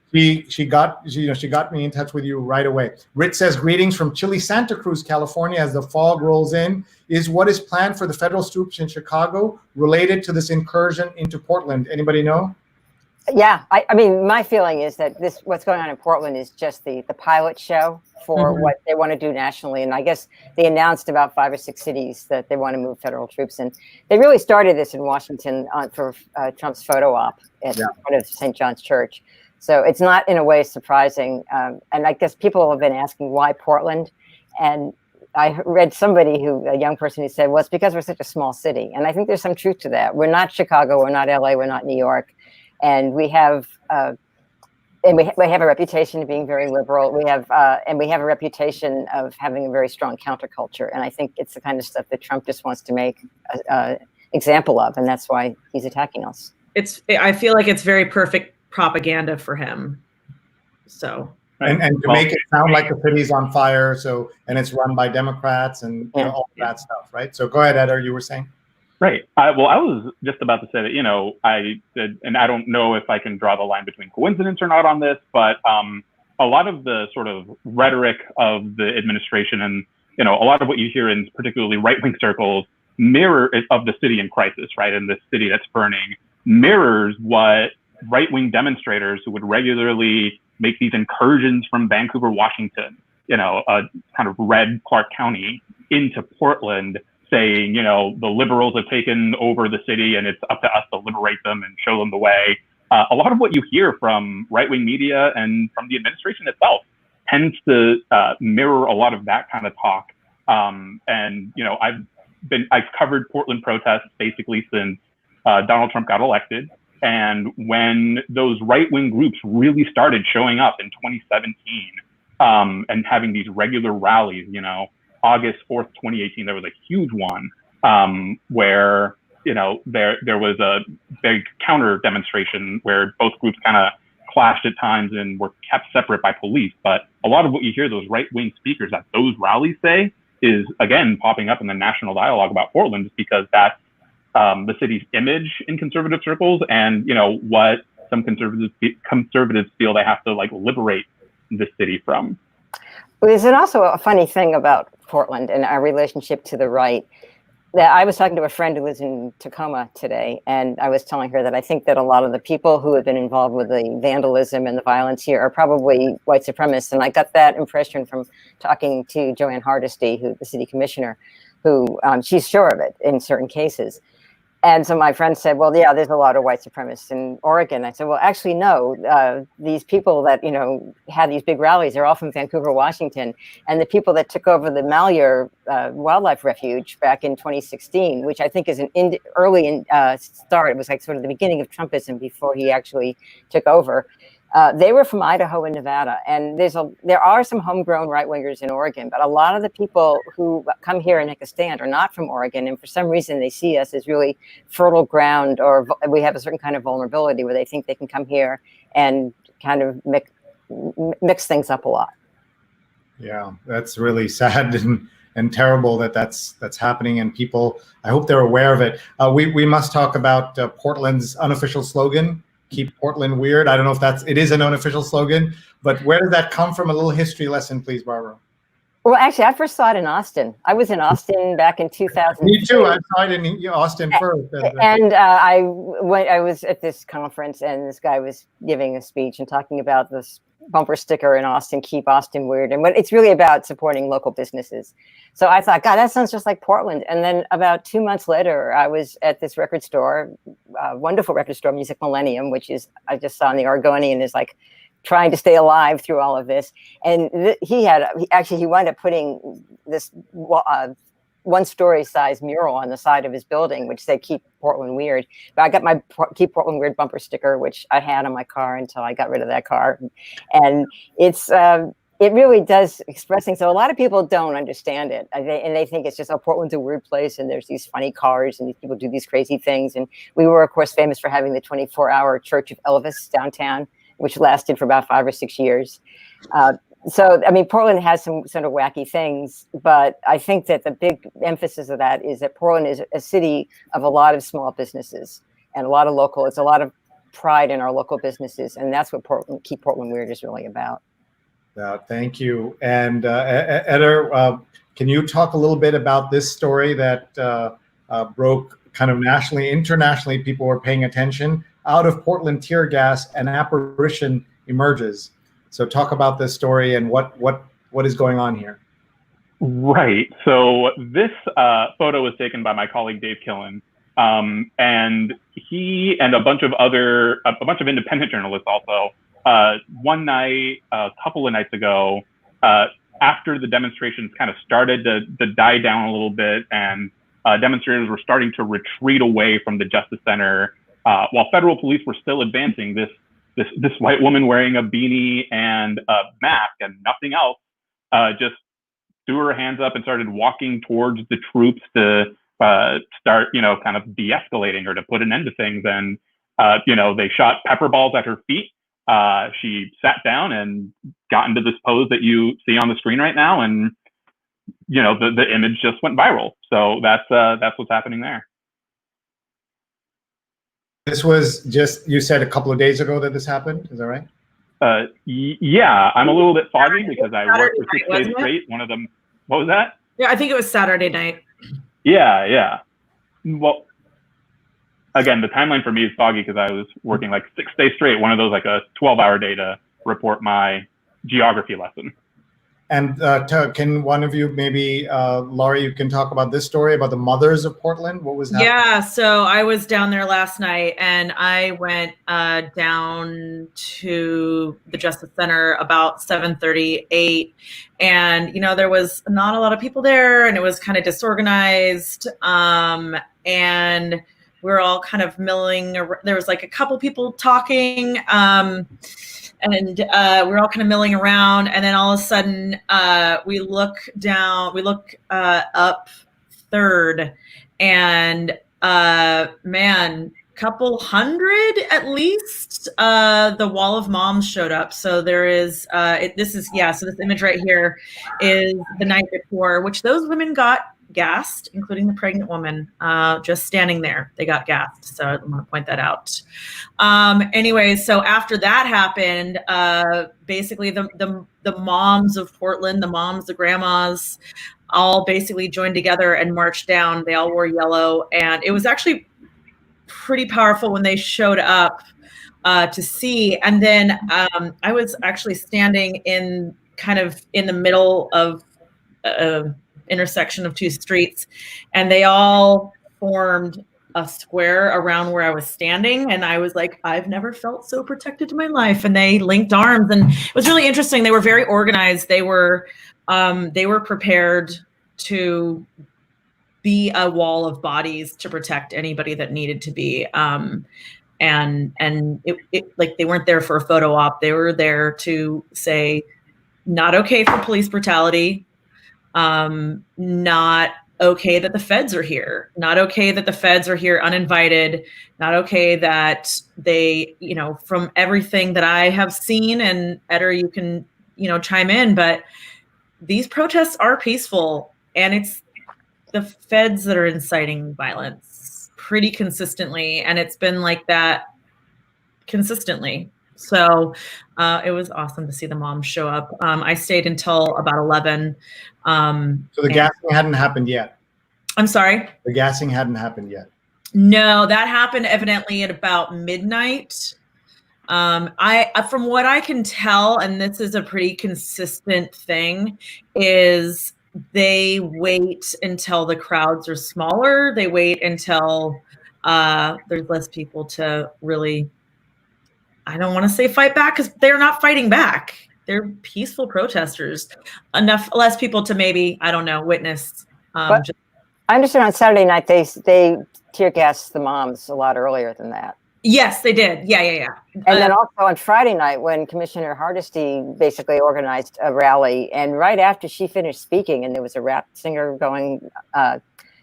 S1: got me in touch with you right away. Rich says, greetings from chilly Santa Cruz, California, as the fog rolls in. What is planned for the federal troops in Chicago related to this incursion into Portland? Anybody know?
S4: Yeah, I mean, my feeling is that what's going on in Portland is just the pilot show for what they want to do nationally. And I guess they announced about 5 or 6 cities that they want to move federal troops in. They really started this in Washington for Trump's photo op at front of St. John's Church. So it's not in a way surprising. And I guess people have been asking why Portland. And I read a young person who said, well, it's because we're such a small city. And I think there's some truth to that. We're not Chicago, we're not LA, we're not New York. And we have a reputation of being very liberal. We have a reputation of having a very strong counterculture. And I think it's the kind of stuff that Trump just wants to make an example of, and that's why he's attacking us.
S6: I feel like it's very perfect propaganda for him. So
S1: and to make it sound like the city's on fire, and it's run by Democrats and all that stuff, right? So go ahead, Eder, you were saying.
S5: Right. Well, I was just about to say that, and I don't know if I can draw the line between coincidence or not on this, but a lot of the sort of rhetoric of the administration and, a lot of what you hear in particularly right-wing circles of the city in crisis, right? And the city that's burning mirrors what right-wing demonstrators who would regularly make these incursions from Vancouver, Washington, a kind of red Clark County into Portland, saying, the liberals have taken over the city and it's up to us to liberate them and show them the way. A lot of what you hear from right-wing media and from the administration itself tends to mirror a lot of that kind of talk. And, I've covered Portland protests basically since Donald Trump got elected. And when those right-wing groups really started showing up in 2017 and having these regular rallies, August 4th, 2018, there was a huge one where, there was a big counter demonstration where both groups kind of clashed at times and were kept separate by police. But a lot of what you hear those right-wing speakers at those rallies say is, again, popping up in the national dialogue about Portland, just because that's the city's image in conservative circles and, what some conservatives feel they have to liberate the city from.
S4: There's also a funny thing about Portland and our relationship to the right. That I was talking to a friend who lives in Tacoma today, and I was telling her that I think that a lot of the people who have been involved with the vandalism and the violence here are probably white supremacists. And I got that impression from talking to Joanne Hardesty, the city commissioner, who she's sure of it in certain cases. And so my friend said, well, yeah, there's a lot of white supremacists in Oregon. I said, well, actually, no. These people that, had these big rallies are all from Vancouver, Washington. And the people that took over the Malheur Wildlife Refuge back in 2016, which I think is an early start. It was like sort of the beginning of Trumpism before he actually took over. They were from Idaho and Nevada, and there are some homegrown right-wingers in Oregon, but a lot of the people who come here and make a stand are not from Oregon, and for some reason they see us as really fertile ground, or we have a certain kind of vulnerability where they think they can come here and kind of mix things up a lot.
S1: Yeah, that's really sad and terrible that's happening, and people, I hope they're aware of it. We must talk about Portland's unofficial slogan, "Keep Portland Weird." I don't know if it is an unofficial slogan, but where did that come from? A little history lesson, please, Barbara.
S4: Well, actually, I first saw it in Austin. I was in Austin back in 2000.
S1: Me too. I saw it in Austin first.
S4: And I was at this conference, and this guy was giving a speech and talking about this bumper sticker in Austin, "Keep Austin Weird." And it's really about supporting local businesses. So I thought, God, that sounds just like Portland. And then about 2 months later, I was at this record store, wonderful record store, Music Millennium, which I just saw in the Oregonian, is like trying to stay alive through all of this. And he wound up putting this one-story size mural on the side of his building, which said "Keep Portland Weird." But I got my "Keep Portland Weird" bumper sticker, which I had on my car until I got rid of that car. And it really does express things. So a lot of people don't understand it, and they think it's just, oh, Portland's a weird place, and there's these funny cars, and these people do these crazy things. And we were, of course, famous for having the 24-hour Church of Elvis downtown, which lasted for about 5 or 6 years. So, I mean, Portland has some sort of wacky things, but I think that the big emphasis of that is that Portland is a city of a lot of small businesses and a lot of local. It's a lot of pride in our local businesses, and that's what Keep Portland Weird is really about.
S1: Thank you. And Eder, can you talk a little bit about this story that broke kind of nationally, internationally? People were paying attention. Out of Portland tear gas, an apparition emerges. So talk about this story and what is going on here.
S5: Right. So this photo was taken by my colleague Dave Killen, and he and a bunch of independent journalists also. One night, a couple of nights ago, after the demonstrations kind of started to die down a little bit, and demonstrators were starting to retreat away from the Justice Center, while federal police were still advancing, this white woman wearing a beanie and a mask and nothing else just threw her hands up and started walking towards the troops to start, kind of de-escalating or to put an end to things. And, they shot pepper balls at her feet. She sat down and got into this pose that you see on the screen right now. And, the image just went viral. So that's what's happening there.
S1: This was just, you said a couple of days ago that this happened. Is that right?
S5: Yeah, I'm a little bit foggy because I worked for 6 days straight. One of them, what was that?
S6: Yeah, I think it was Saturday night.
S5: Yeah. Well, again, the timeline for me is foggy because I was working like 6 days straight. One of those, like a 12-hour day to report my geography lesson.
S1: And can one of you, maybe Laurie, you can talk about this story about the mothers of Portland? What was happening?
S6: Yeah, so I was down there last night, and I went down to the Justice Center about 7:38, and there was not a lot of people there, and it was kind of disorganized, and we were all kind of milling. There was like a couple people talking. And we were all kind of milling around, and then all of a sudden we look up third, and couple hundred at least. The Wall of Moms showed up. So there is so this image right here is the night before, which those women got gassed, including the pregnant woman, just standing there. They got gassed. So I want to point that out. Anyway, so after that happened, basically the moms of Portland, the moms, the grandmas, all basically joined together and marched down. They all wore yellow, and it was actually pretty powerful when they showed up to see. And then I was actually standing in the middle of intersection of two streets, and they all formed a square around where I was standing, and I was like, I've never felt so protected in my life. And they linked arms, and it was really interesting. They were very organized. They were prepared to be a wall of bodies to protect anybody that needed to be. and it like they weren't there for a photo op. They were there to say, not okay for police brutality, not okay that the feds are here, not okay that the feds are here uninvited, not okay that they, you know, from everything that I have seen, and Eder, you can, you know, chime in, but these protests are peaceful, and it's the feds that are inciting violence pretty consistently, and it's been like that consistently. So it was awesome to see the moms show up. I stayed until about 11.
S1: So the gassing hadn't happened yet.
S6: I'm sorry?
S1: The gassing hadn't happened yet.
S6: No, that happened evidently at about midnight. From what I can tell, and this is a pretty consistent thing, is they wait until the crowds are smaller. They wait until there's less people to really, I don't want to say fight back, because they're not fighting back. They're peaceful protesters. Less people to maybe, I don't know, witness.
S4: But I understand on Saturday night they tear gassed the moms a lot earlier than that.
S6: Yes, they did. Yeah.
S4: And then also on Friday night, when Commissioner Hardesty basically organized a rally, and right after she finished speaking, and there was a rap singer going,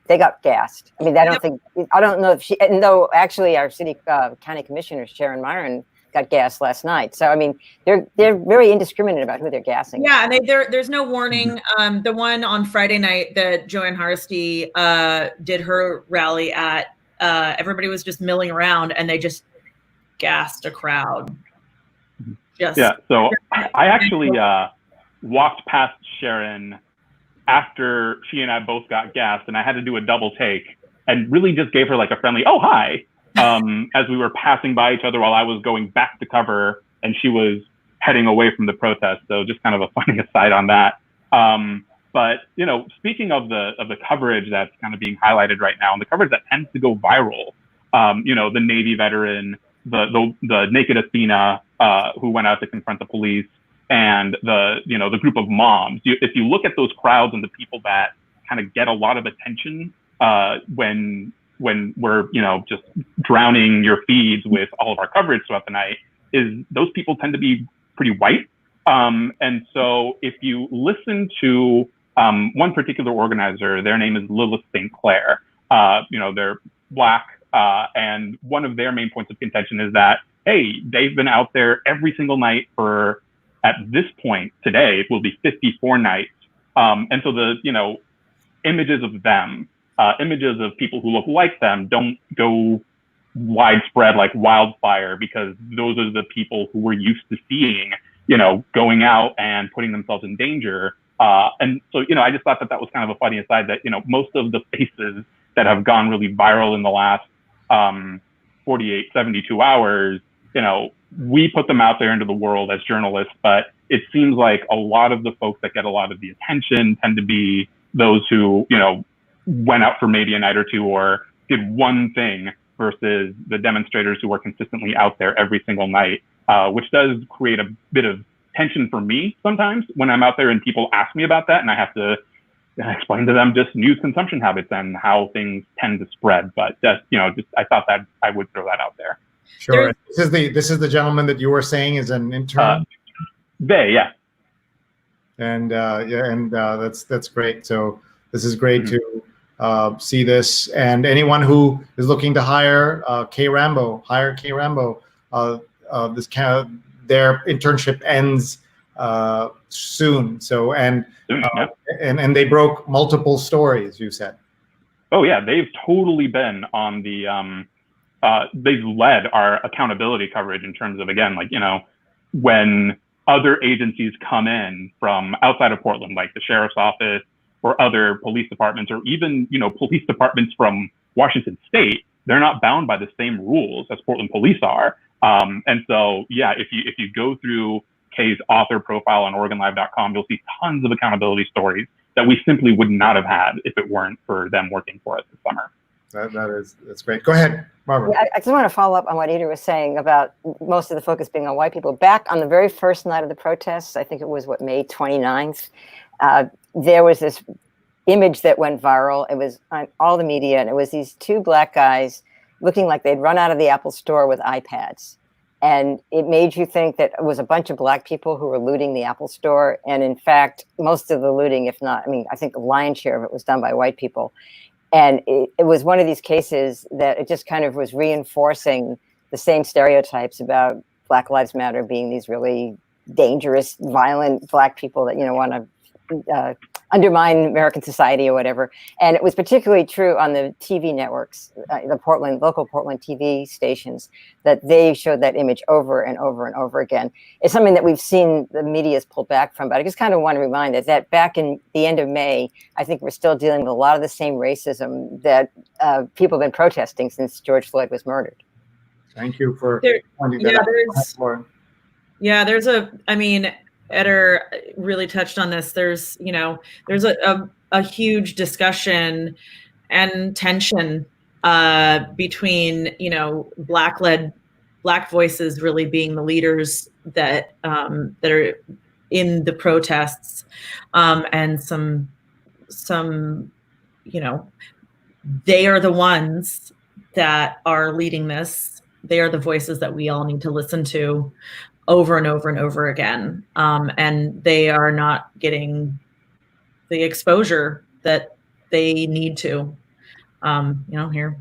S4: they got gassed. I mean, I don't know if she, and though actually our county commissioner, Sharon Myron, got gassed last night. So, I mean, they're very indiscriminate about who they're gassing.
S6: Yeah, and there's no warning. The one on Friday night that Joanne Hardesty did her rally at, everybody was just milling around, and they just gassed a crowd.
S5: So I actually walked past Sharon after she and I both got gassed, and I had to do a double take and really just gave her like a friendly, oh, hi, as we were passing by each other while I was going back to cover and she was heading away from the protest. So just kind of a funny aside on that. But, you know, speaking of the coverage that's kind of being highlighted right now, and the coverage that tends to go viral, you know, the Navy veteran, the naked Athena who went out to confront the police, and the group of moms. If you look at those crowds and the people that kind of get a lot of attention when we're, you know, just drowning your feeds with all of our coverage throughout the night, is those people tend to be pretty white. And so if you listen to one particular organizer, their name is Lilith St. Clair, you know, they're Black, and one of their main points of contention is that, hey, they've been out there every single night for, at this point today, it will be 54 nights. And so the, you know, images of them, images of people who look like them don't go widespread like wildfire, because those are the people who we're used to seeing, you know, going out and putting themselves in danger. And so, you know, I just thought that was kind of a funny aside that, you know, most of the faces that have gone really viral in the last 48, 72 hours, you know, we put them out there into the world as journalists, but it seems like a lot of the folks that get a lot of the attention tend to be those who, you know, went out for maybe a night or two or did one thing, versus the demonstrators who are consistently out there every single night, which does create a bit of tension for me sometimes when I'm out there and people ask me about that, and I have to explain to them just news consumption habits and how things tend to spread. But just, you know, just I thought that I would throw that out there.
S1: Sure. This is the gentleman that you were saying is an intern.
S5: Yeah.
S1: And that's great. So this is great to see this, and anyone who is looking to hire K Rambo, hire K Rambo. Their internship ends soon. So and they broke multiple stories, you said.
S5: Oh yeah, they've totally been on the. They've led our accountability coverage in terms of, again, like, you know, when other agencies come in from outside of Portland, like the sheriff's office or other police departments, or even, you know, police departments from Washington State, they're not bound by the same rules as Portland police are. And so, yeah, if you go through Kay's author profile on OregonLive.com, you'll see tons of accountability stories that we simply would not have had if it weren't for them working for us this summer.
S1: That's great. Go ahead, Barbara.
S4: Yeah, I just want to follow up on what Eder was saying about most of the focus being on white people. Back on the very first night of the protests, I think it was May 29th, there was this image that went viral. It was on all the media, and it was these two Black guys looking like they'd run out of the Apple store with iPads. And it made you think that it was a bunch of Black people who were looting the Apple store. And in fact, most of the looting, if not, I mean, I think the lion's share of it was done by white people. And it was one of these cases that it just kind of was reinforcing the same stereotypes about Black Lives Matter being these really dangerous, violent Black people that, want to undermine American society or whatever. And it was particularly true on the TV networks, the local Portland TV stations, that they showed that image over and over and over again. It's something that we've seen the media's pulled back from, but I just kind of want to remind us that back in the end of May, I think we're still dealing with a lot of the same racism that people have been protesting since George Floyd was murdered.
S1: Thank you for pointing
S6: yeah,
S1: that out.
S6: I mean, Eder really touched on this. There's a huge discussion and tension between, Black voices really being the leaders that are in the protests, and some, they are the ones that are leading this. They are the voices that we all need to listen to over and over and over again. And they are not getting the exposure that they need to. Here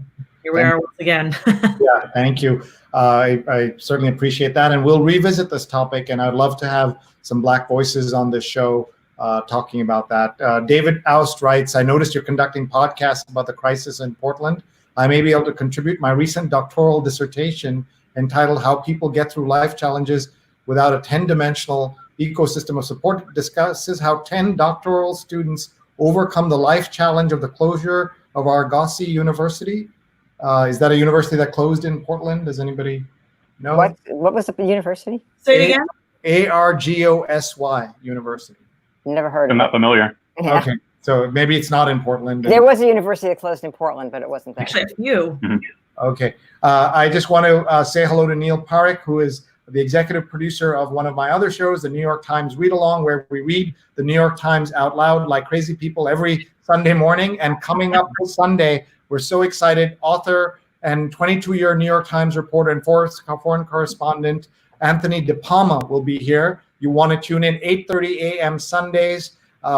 S6: we are once again.
S1: Yeah, thank you. I certainly appreciate that. And we'll revisit this topic. And I'd love to have some Black voices on this show talking about that. David Oust writes, I noticed you're conducting podcasts about the crisis in Portland. I may be able to contribute my recent doctoral dissertation entitled How People Get Through Life Challenges Without a 10-Dimensional Ecosystem of Support. It discusses how 10 doctoral students overcome the life challenge of the closure of our Goche University. Is that a university that closed in Portland? Does anybody know?
S4: What was the university?
S6: Say it again.
S1: ARGOSY University.
S4: Never heard of it.
S5: I'm not familiar.
S4: Yeah.
S1: Okay, so maybe it's not in Portland.
S4: There was a university that closed in Portland, but it wasn't that.
S6: Actually, a few.
S1: Okay. I just want to say hello to Neil Parekh, who is the executive producer of one of my other shows, the New York Times Read Along, where we read the New York Times out loud like crazy people every Sunday morning. And coming up this Sunday, we're so excited, author and 22-year New York Times reporter and foreign correspondent Anthony DePalma will be here. You want to tune in 8:30 a.m. Sundays.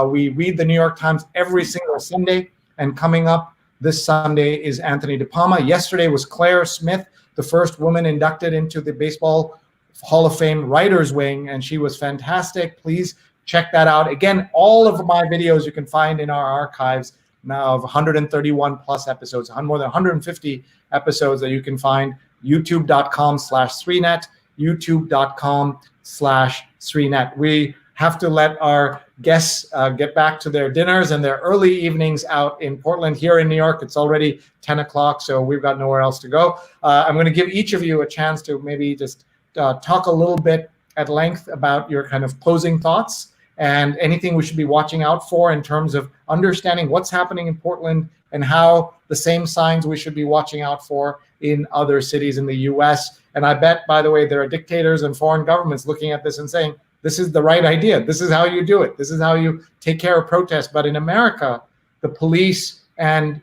S1: We read the New York Times every single Sunday. And coming up this Sunday is Anthony DePalma. Yesterday was Claire Smith, the first woman inducted into the Baseball Hall of Fame Writers Wing, and she was fantastic. Please check that out. Again, all of my videos you can find in our archives now of 131 plus episodes, more than 150 episodes that you can find. youtube.com/SreeNet, youtube.com/SreeNet. We have to let our guests get back to their dinners and their early evenings out in Portland. Here in New York, it's already 10 o'clock, so we've got nowhere else to go. I'm going to give each of you a chance to maybe just talk a little bit at length about your kind of closing thoughts and anything we should be watching out for in terms of understanding what's happening in Portland and how the same signs we should be watching out for in other cities in the US. And I bet, by the way, there are dictators and foreign governments looking at this and saying, this is the right idea. This is how you do it. This is how you take care of protests. But in America, the police and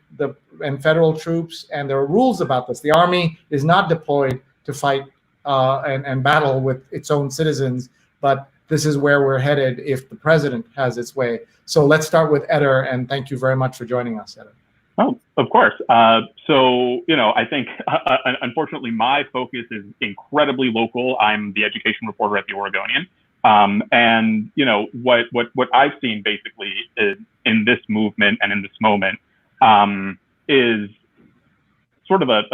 S1: federal troops, and there are rules about this. The army is not deployed to fight and battle with its own citizens, but this is where we're headed if the president has its way. So let's start with Eder, and thank you very much for joining us, Eder.
S5: Oh, of course. So, I think, unfortunately, my focus is incredibly local. I'm the education reporter at the Oregonian. And, what I've seen basically is in this movement and in this moment is sort of a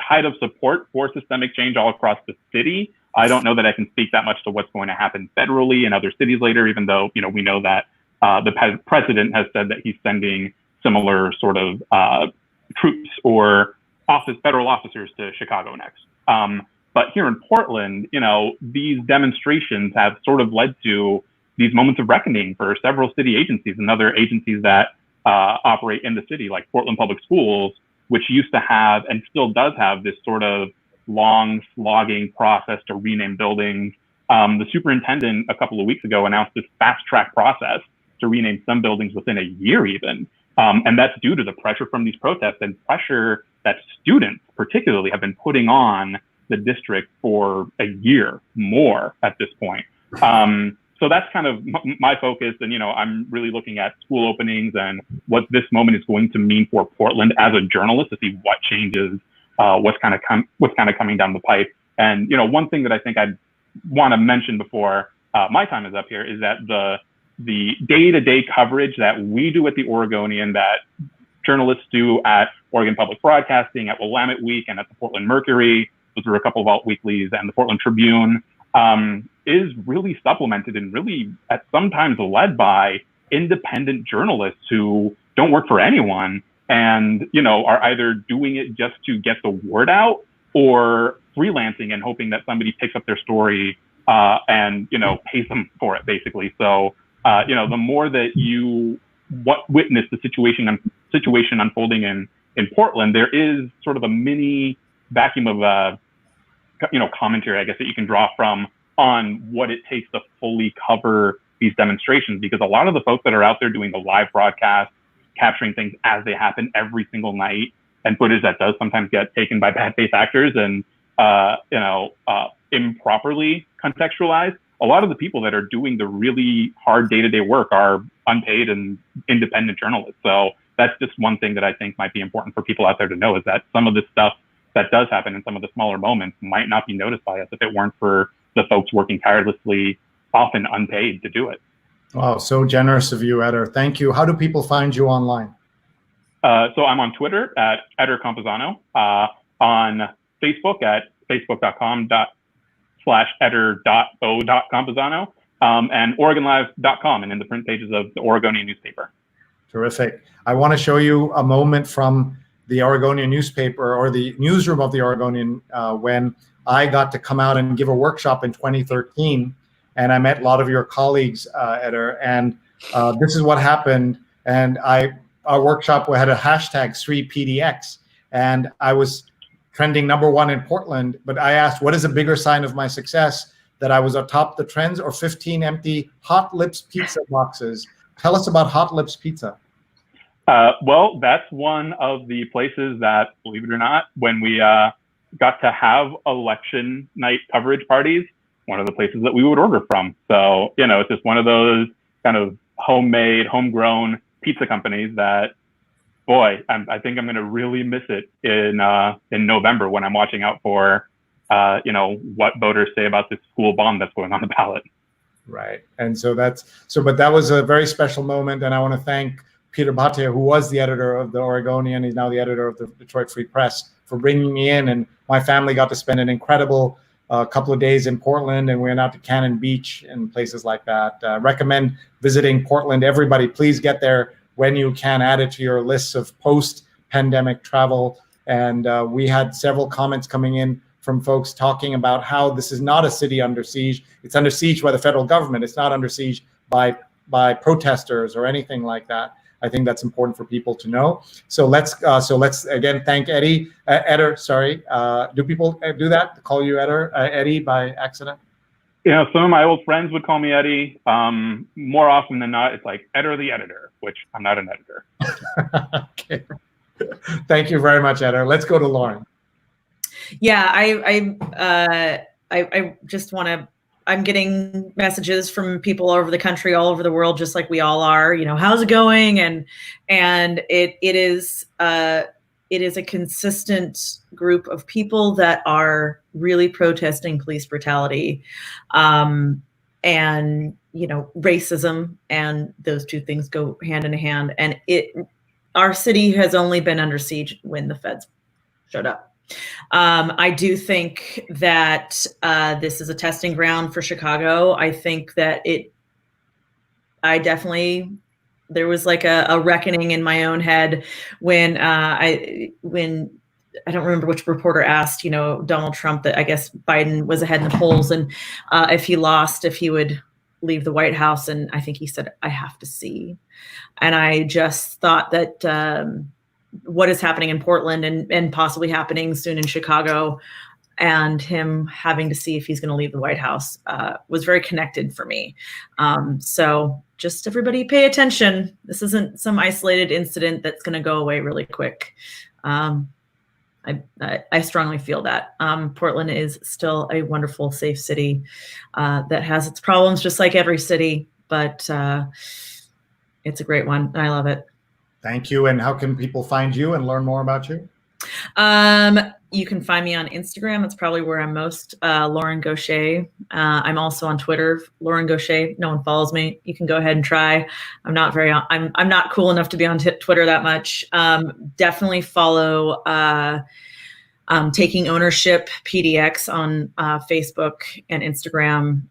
S5: tide of support for systemic change all across the city. I don't know that I can speak that much to what's going to happen federally in other cities later, even though, we know that the president has said that he's sending similar sort of troops or federal officers to Chicago next. But here in Portland, these demonstrations have sort of led to these moments of reckoning for several city agencies and other agencies that operate in the city, like Portland Public Schools, which used to have and still does have this sort of long slogging process to rename buildings. The superintendent a couple of weeks ago announced this fast track process to rename some buildings within a year even. And that's due to the pressure from these protests and pressure that students particularly have been putting on the district for a year more at this point. So that's kind of my focus. And, you know, I'm really looking at school openings and what this moment is going to mean for Portland as a journalist to see what changes, what's kind of coming down the pipe. And, you know, one thing that I think I'd want to mention before my time is up here is that the day-to-day coverage that we do at the Oregonian, that journalists do at Oregon Public Broadcasting, at Willamette Week, and at the Portland Mercury, those are a couple of alt weeklies, and the Portland Tribune, is really supplemented and really at sometimes led by independent journalists who don't work for anyone and, you know, are either doing it just to get the word out or freelancing and hoping that somebody picks up their story and, you know, pays them for it, basically. So, you know, the more that you witness the situation unfolding in Portland, there is sort of a mini vacuum of, you know, commentary, I guess, that you can draw from on what it takes to fully cover these demonstrations, because a lot of the folks that are out there doing the live broadcast, capturing things as they happen every single night, and footage that does sometimes get taken by bad faith actors and, you know, improperly contextualized. A lot of the people that are doing the really hard day-to-day work are unpaid and independent journalists. So that's just one thing that I think might be important for people out there to know, is that some of this stuff that does happen in some of the smaller moments might not be noticed by us if it weren't for the folks working tirelessly, often unpaid, to do it.
S1: Wow, so generous of you, Eder. Thank you. How do people find you online?
S5: So I'm on Twitter at Eder Campuzano, on Facebook at facebook.com/eder.o.campuzano, and OregonLive.com, and in the print pages of the Oregonian newspaper.
S1: Terrific. I want to show you a moment from the Oregonian newspaper, or the newsroom of the Oregonian, when I got to come out and give a workshop in 2013, and I met a lot of your colleagues, Eder, and this is what happened. And our workshop had a hashtag SreePDX, and I was trending #1 in Portland, but I asked, what is a bigger sign of my success, that I was atop the trends or 15 empty Hot Lips pizza boxes? Tell us about Hot Lips Pizza.
S5: Well, that's one of the places that, believe it or not, when we got to have election night coverage parties, one of the places that we would order from. So, you know, it's just one of those kind of homemade, homegrown pizza companies that, boy, I think I'm going to really miss it in November when I'm watching out for, you know, what voters say about this school bomb that's going on the ballot.
S1: Right. And so but that was a very special moment. And I want to thank Peter Bhatia, who was the editor of the Oregonian. He's now the editor of the Detroit Free Press, for bringing me in. And my family got to spend an incredible couple of days in Portland, and we went out to Cannon Beach and places like that. Recommend visiting Portland. Everybody, please get there when you can. Add it to your lists of post-pandemic travel. And we had several comments coming in from folks talking about how this is not a city under siege. It's under siege by the federal government. It's not under siege by protesters or anything like that. I think that's important for people to know. So let's again thank Eder. Sorry, do people do that? Call you Eddie by accident?
S5: You know, some of my old friends would call me Eddie. More often than not, it's like Eder the editor, which I'm not an editor.
S1: Okay. Thank you very much, Eder. Let's go to Lauren.
S6: Yeah, I just want to. I'm getting messages from people all over the country, all over the world, just like we all are. You know, how's it going? And it is a consistent group of people that are really protesting police brutality, and you know, racism, and those two things go hand in hand. And our city has only been under siege when the feds showed up. I do think that this is a testing ground for Chicago. I think that there was like a reckoning in my own head when I don't remember which reporter asked, you know, Donald Trump, that I guess Biden was ahead in the polls, and if he lost, if he would leave the White House. And I think he said, I have to see. And I just thought that what is happening in Portland and possibly happening soon in Chicago, and him having to see if he's going to leave the White House was very connected for me. So just everybody pay attention. This isn't some isolated incident that's going to go away really quick. I strongly feel that Portland is still a wonderful, safe city that has its problems, just like every city, but it's a great one, and I love it.
S1: Thank you. And how can people find you and learn more about you?
S6: You can find me on Instagram. It's probably where I'm most, Lauren Goche. I'm also on Twitter, Lauren Goche. No one follows me. You can go ahead and try. I'm not cool enough to be on Twitter that much. Definitely follow, Taking Ownership PDX on Facebook and Instagram,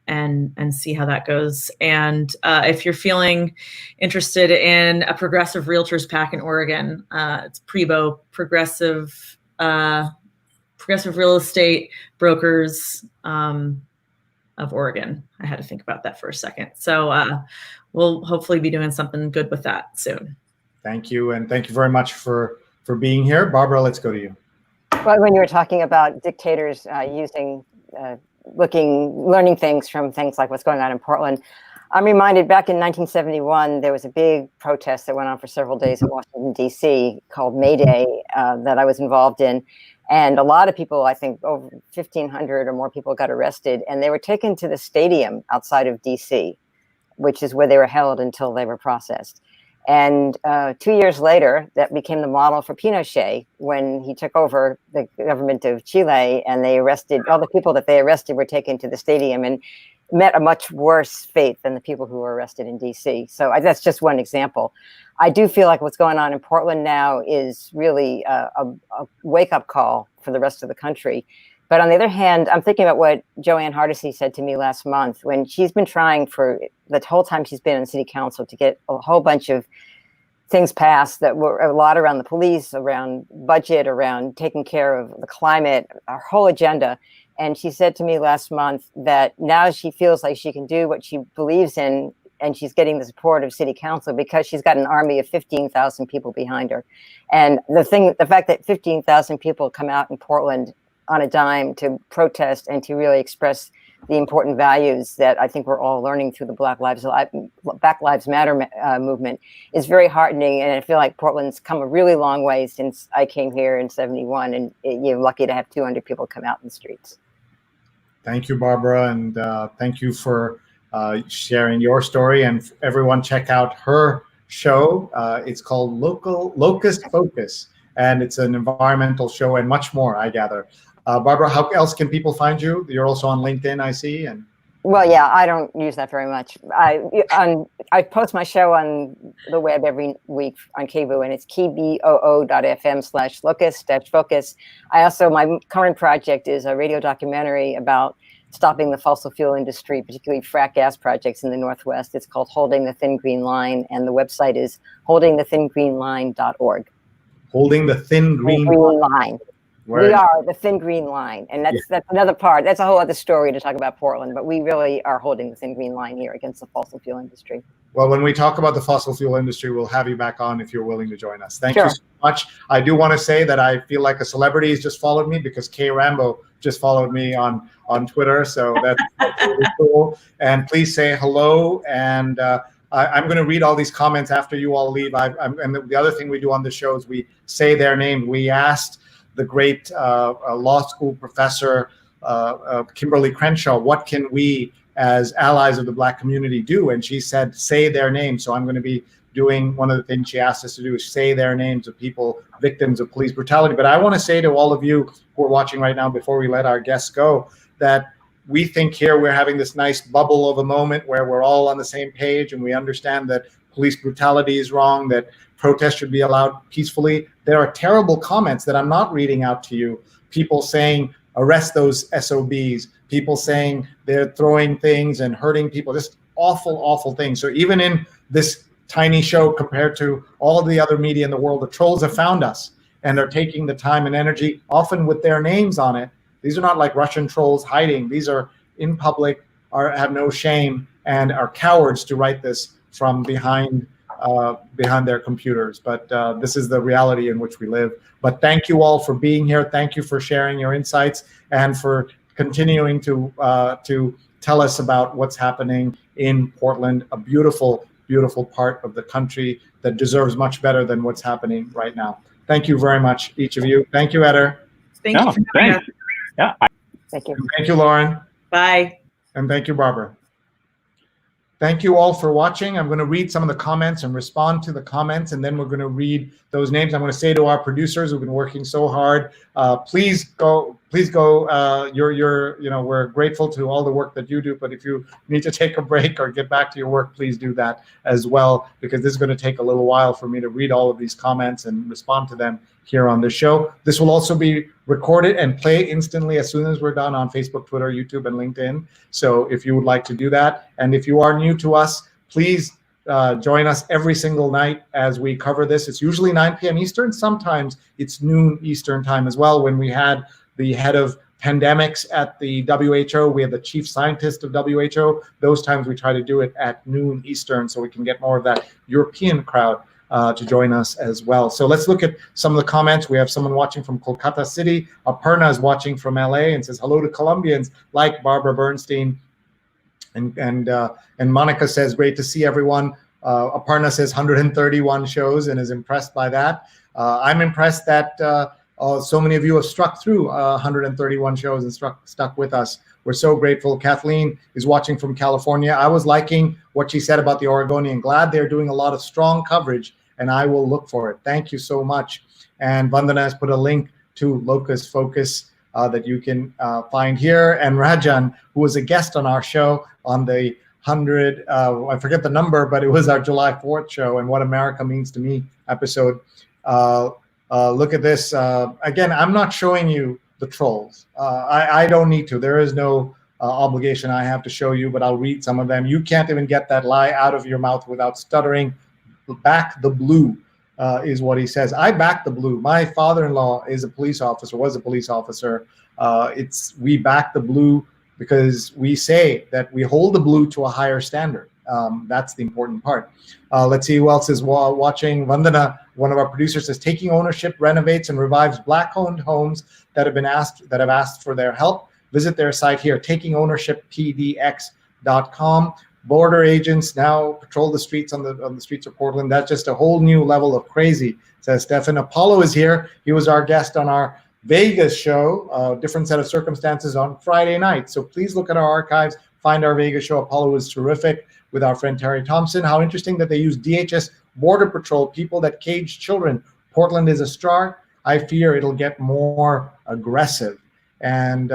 S6: and see how that goes. And if you're feeling interested in a progressive realtors pack in Oregon, it's PREBO, Progressive Real Estate Brokers of Oregon. I had to think about that for a second. So we'll hopefully be doing something good with that soon.
S1: Thank you. And thank you very much for being here. Barbara, let's go to you.
S4: Well, when you were talking about dictators learning things from things like what's going on in Portland, I'm reminded back in 1971, there was a big protest that went on for several days in Washington, D.C. called May Day that I was involved in. And a lot of people, I think over 1,500 or more people got arrested, and they were taken to the stadium outside of D.C., which is where they were held until they were processed. And 2 years later, that became the model for Pinochet when he took over the government of Chile, and they arrested, all the people that they arrested were taken to the stadium and met a much worse fate than the people who were arrested in DC. So that's just one example. I do feel like what's going on in Portland now is really a wake-up call for the rest of the country. But on the other hand, I'm thinking about what Joanne Hardesty said to me last month when she's been trying for the whole time she's been in city council to get a whole bunch of things passed that were a lot around the police, around budget, around taking care of the climate, our whole agenda. And she said to me last month that now she feels like she can do what she believes in, and she's getting the support of city council because she's got an army of 15,000 people behind her. And the fact that 15,000 people come out in Portland on a dime to protest and to really express the important values that I think we're all learning through the Black Lives Matter movement is very heartening. And I feel like Portland's come a really long way since I came here in '71, and you're lucky to have 200 people come out in the streets.
S1: Thank you, Barbara, and thank you for sharing your story. And everyone check out her show. It's called Locus Pocus, and it's an environmental show and much more, I gather. Barbara, how else can people find you? You're also on LinkedIn, I see. And
S4: well, yeah, I don't use that very much. I post my show on the web every week on KBOO, and it's kboo.fm/locus-focus. My current project is a radio documentary about stopping the fossil fuel industry, particularly frack gas projects in the Northwest. It's called Holding the Thin Green Line, and the website is holdingthethingreenline.org.
S1: Holding the Thin Green
S4: Line. We are the thin green line, and that's another part. That's a whole other story to talk about Portland, but we really are holding the thin green line here against the fossil fuel industry.
S1: Well, when we talk about the fossil fuel industry, we'll have you back on if you're willing to join us. Thank you so much. I do want to say that I feel like a celebrity has just followed me because Kay Rambo just followed me on Twitter, so that's really cool. And please say hello, and I'm going to read all these comments after you all leave. And the other thing we do on the show is we say their name. We asked the great law school professor, Kimberly Crenshaw, what can we as allies of the Black community do? And she said, say their names. So I'm going to be doing one of the things she asked us to do is say their names of people, victims of police brutality. But I want to say to all of you who are watching right now, before we let our guests go, that we think here we're having this nice bubble of a moment where we're all on the same page and we understand that police brutality is wrong, that protests should be allowed peacefully. There are terrible comments that I'm not reading out to you. People saying, arrest those SOBs. People saying they're throwing things and hurting people. Just awful, awful things. So even in this tiny show compared to all of the other media in the world, the trolls have found us and are taking the time and energy, often with their names on it. These are not like Russian trolls hiding. These are in public, have no shame, and are cowards to write this from behind their computers. But this is the reality in which we live. But thank you all for being here. Thank you for sharing your insights and for continuing to tell us about what's happening in Portland, a beautiful, beautiful part of the country that deserves much better than what's happening right now. Thank you very much, each of you. Thank you, Eder.
S6: Thank you for having us.
S5: Yeah.
S4: Thank you.
S1: Thank you, Lauren.
S6: Bye.
S1: And thank you, Barbara. Thank you all for watching. I'm going to read some of the comments and respond to the comments, and then we're going to read those names. I'm going to say to our producers who've been working so hard, please go. We're grateful to all the work that you do, but if you need to take a break or get back to your work, please do that as well, because this is going to take a little while for me to read all of these comments and respond to them here on the show. This will also be recorded and play instantly as soon as we're done on Facebook, Twitter, YouTube, and LinkedIn. So if you would like to do that, and if you are new to us, please join us every single night as we cover this. It's usually 9 p.m. Eastern. Sometimes it's noon Eastern time as well. When we had the head of pandemics at the WHO, we have the chief scientist of WHO. Those times we try to do it at noon Eastern so we can get more of that European crowd to join us as well. So let's look at some of the comments. We have someone watching from Kolkata City. Aparna is watching from LA and says hello to Colombians like Barbara Bernstein. And Monica says great to see everyone. Aparna says 131 shows and is impressed by that. I'm impressed that so many of you have struck through 131 shows and stuck with us. We're so grateful. Kathleen is watching from California. I was liking what she said about the Oregonian. Glad they're doing a lot of strong coverage, and I will look for it. Thank you so much. And Vandana has put a link to Locus Pocus that you can find here. And Rajan, who was a guest on our show on the 100, I forget the number, but it was our July 4th show, and What America Means to Me episode. Look at this. Again, I'm not showing you the trolls. I don't need to. There is no obligation I have to show you, but I'll read some of them. You can't even get that lie out of your mouth without stuttering. Back the blue is what he says. I back the blue. My father-in-law is a police officer, was a police officer. We back the blue because we say that we hold the blue to a higher standard. That's the important part. Let's see who else is watching. Vandana, one of our producers, says taking ownership renovates and revives Black-owned homes that have asked for their help. Visit their site here, takingownershippdx.com. Border agents now patrol the streets on the streets of Portland. That's just a whole new level of crazy, says Stefan. Apollo is here. He was our guest on our Vegas show, different set of circumstances on Friday night. So please look at our archives, find our Vegas show. Apollo was terrific with our friend Terry Thompson. How interesting that they use DHS Border Patrol, people that cage children. Portland is a star. I fear it'll get more aggressive. And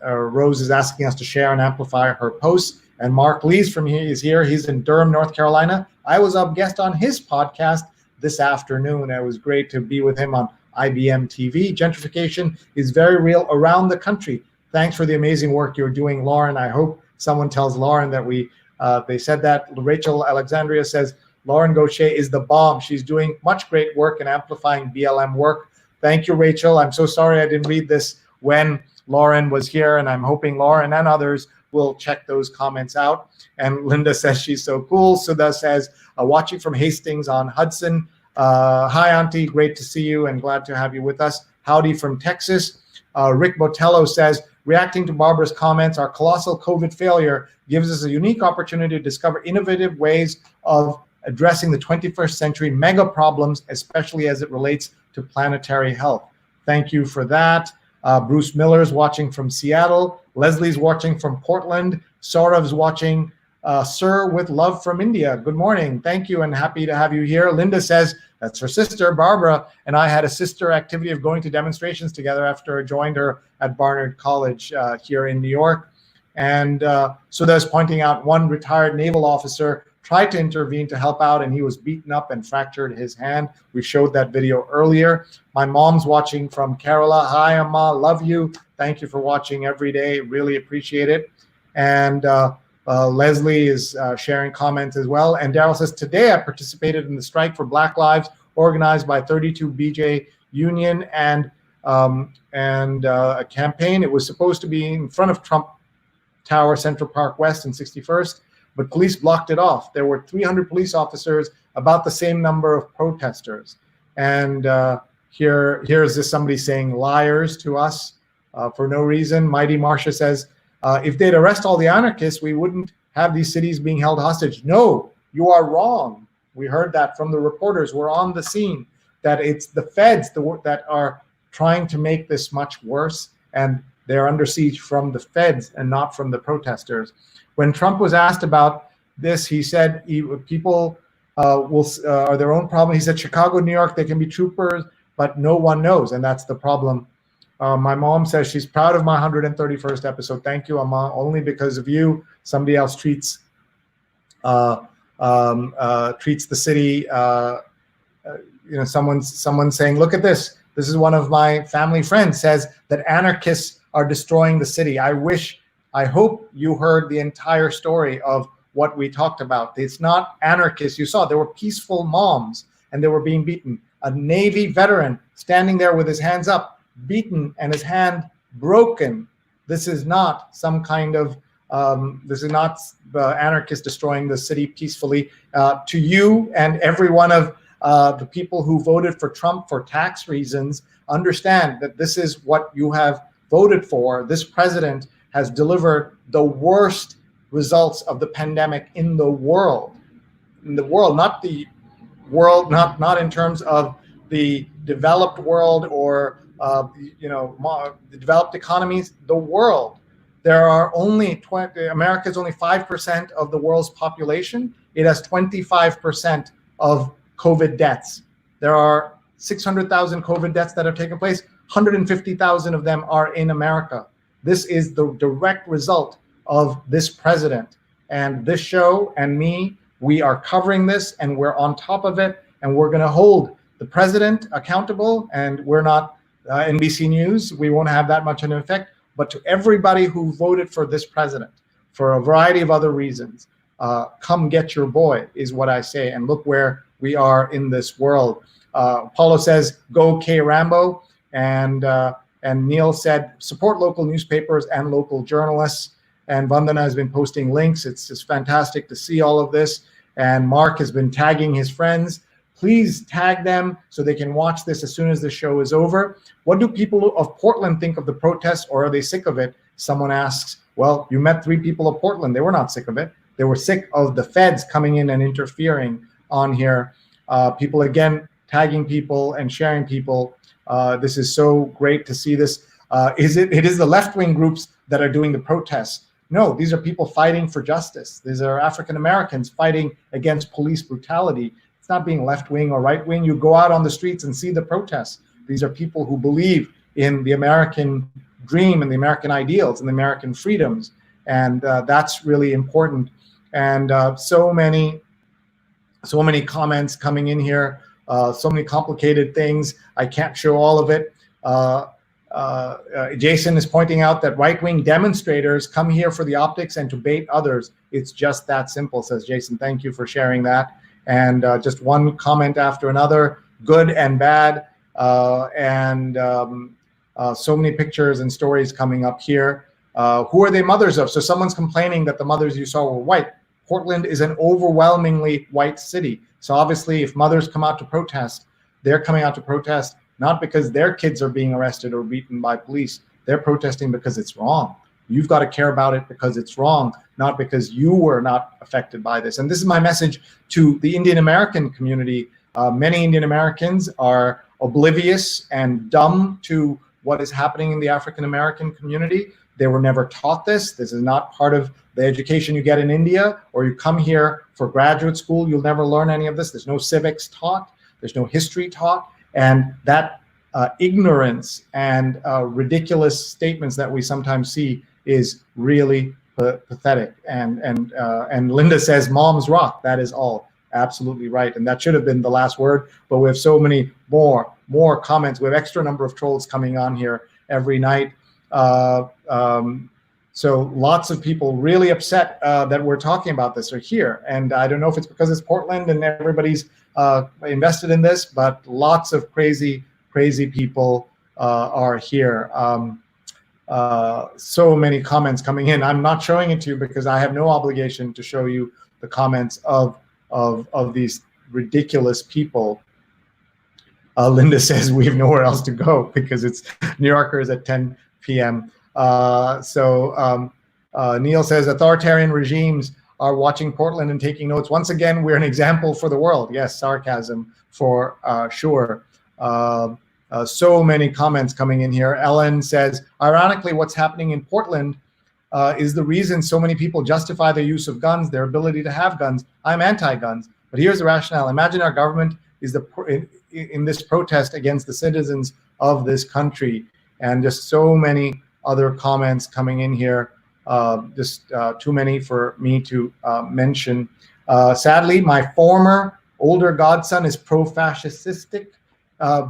S1: Rose is asking us to share and amplify her posts. And Mark Lees is here. He's in Durham, North Carolina. I was a guest on his podcast this afternoon. It was great to be with him on IBM TV. Gentrification is very real around the country. Thanks for the amazing work you're doing, Lauren. I hope someone tells Lauren that they said that. Rachel Alexandria says, Lauren Goche is the bomb. She's doing much great work in amplifying BLM work. Thank you, Rachel. I'm so sorry I didn't read this when Lauren was here, and I'm hoping Lauren and others will check those comments out. And Linda says she's so cool. Sudha says, watching from Hastings on Hudson. Hi, Auntie. Great to see you and glad to have you with us. Howdy from Texas. Rick Botello says, reacting to Barbara's comments, our colossal COVID failure gives us a unique opportunity to discover innovative ways of addressing the 21st century mega problems, especially as it relates to planetary health. Thank you for that. Bruce Miller's watching from Seattle. Leslie's watching from Portland. Saurav's watching Sir with love from India. Good morning. Thank you and happy to have you here. Linda says, that's her sister. Barbara and I had a sister activity of going to demonstrations together after I joined her at Barnard College here in New York. And so that's pointing out one retired naval officer tried to intervene to help out, and he was beaten up and fractured his hand. We showed that video earlier. My mom's watching from Kerala. Hi, Amma. Love you. Thank you for watching every day. Really appreciate it. And Leslie is sharing comments as well. And Daryl says, today I participated in the strike for Black Lives organized by 32 BJ Union and a campaign. It was supposed to be in front of Trump Tower, Central Park West and 61st, but police blocked it off. There were 300 police officers, about the same number of protesters. And here's this somebody saying liars to us for no reason. Mighty Marsha says, if they'd arrest all the anarchists, we wouldn't have these cities being held hostage. No, you are wrong. We heard that from the reporters. We're on the scene. that it's the feds that are trying to make this much worse, and they're under siege from the feds and not from the protesters. When Trump was asked about this, he said people are their own problem. He said Chicago, New York, they can be troopers, but no one knows, and that's the problem. My mom says she's proud of my 131st episode. Thank you, Amma. Only because of you, somebody else treats the city. Someone's saying, look at this. This is one of my family friends says that anarchists are destroying the city. I hope you heard the entire story of what we talked about. It's not anarchists. You saw there were peaceful moms and they were being beaten. A Navy veteran standing there with his hands up, beaten and his hand broken. This is not some kind of, this is not anarchists destroying the city peacefully. To you and every one of the people who voted for Trump for tax reasons, understand that this is what you have voted for. This president has delivered the worst results of the pandemic in the world. In the world, not the world, not in terms of the developed world or the developed economies, the world. There are only America is only 5% of the world's population. It has 25% of COVID deaths. There are 600,000 COVID deaths that have taken place. 150,000 of them are in America. This is the direct result of this president. And this show and me, we are covering this and we're on top of it. And we're going to hold the president accountable. And we're not NBC News. We won't have that much of an effect. But to everybody who voted for this president for a variety of other reasons, come get your boy is what I say. And look where we are in this world. Paulo says, go K Rambo. And Neil said, support local newspapers and local journalists. And Vandana has been posting links. It's just fantastic to see all of this. And Mark has been tagging his friends. Please tag them so they can watch this as soon as the show is over. What do people of Portland think of the protests, or are they sick of it? Someone asks, well, you met 3 people of Portland. They were not sick of it. They were sick of the feds coming in and interfering on here. People, again, tagging people and sharing people. This is so great to see this. It is the left-wing groups that are doing the protests. No, these are people fighting for justice. These are African Americans fighting against police brutality. It's not being left-wing or right-wing. You go out on the streets and see the protests. These are people who believe in the American dream and the American ideals and the American freedoms. And that's really important. And so many comments coming in here. So many complicated things. I can't show all of it. Jason is pointing out that right-wing demonstrators come here for the optics and to bait others. It's just that simple, says Jason. Thank you for sharing that. And just one comment after another, good and bad. So many pictures and stories coming up here. Who are they mothers of? So someone's complaining that the mothers you saw were white. Portland is an overwhelmingly white city. So obviously, if mothers come out to protest, they're coming out to protest not because their kids are being arrested or beaten by police. They're protesting because it's wrong. You've got to care about it because it's wrong, not because you were not affected by this. And this is my message to the Indian American community. Many Indian Americans are oblivious and dumb to what is happening in the African American community. They were never taught this. This is not part of the education you get in India, or you come here for graduate school, you'll never learn any of this. There's no civics taught. There's no history taught. And that ignorance and ridiculous statements that we sometimes see is really pathetic. And Linda says, moms rock. That is all absolutely right. And that should have been the last word, but we have so many more comments. We have extra number of trolls coming on here every night. So lots of people really upset that we're talking about this are here. And I don't know if it's because it's Portland and everybody's invested in this, but lots of crazy people are here. So many comments coming in. I'm not showing it to you because I have no obligation to show you the comments of these ridiculous people. Linda says we have nowhere else to go because it's New Yorkers at 10 p.m. Neil says authoritarian regimes are watching Portland and taking notes. Once again, we're an example for the world. Yes, sarcasm for sure. So many comments coming in here. Ellen says, ironically, what's happening in Portland is the reason so many people justify their use of guns, their ability to have guns. I'm anti-guns, but here's the rationale. Imagine our government is in this protest against the citizens of this country, and just so many other comments coming in here. Just too many for me to mention. Sadly, my former older godson is pro-fascistic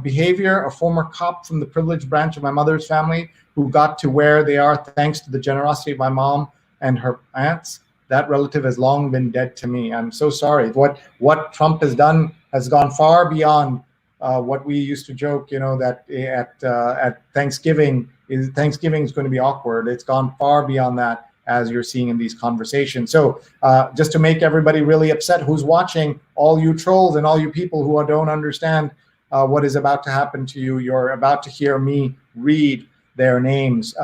S1: behavior, a former cop from the privileged branch of my mother's family who got to where they are thanks to the generosity of my mom and her aunts. That relative has long been dead to me. I'm so sorry. What Trump has done has gone far beyond what we used to joke, that at Thanksgiving is going to be awkward. It's gone far beyond that, as you're seeing in these conversations. So just to make everybody really upset who's watching, all you trolls and all you people who don't understand what is about to happen to you, you're about to hear me read their names.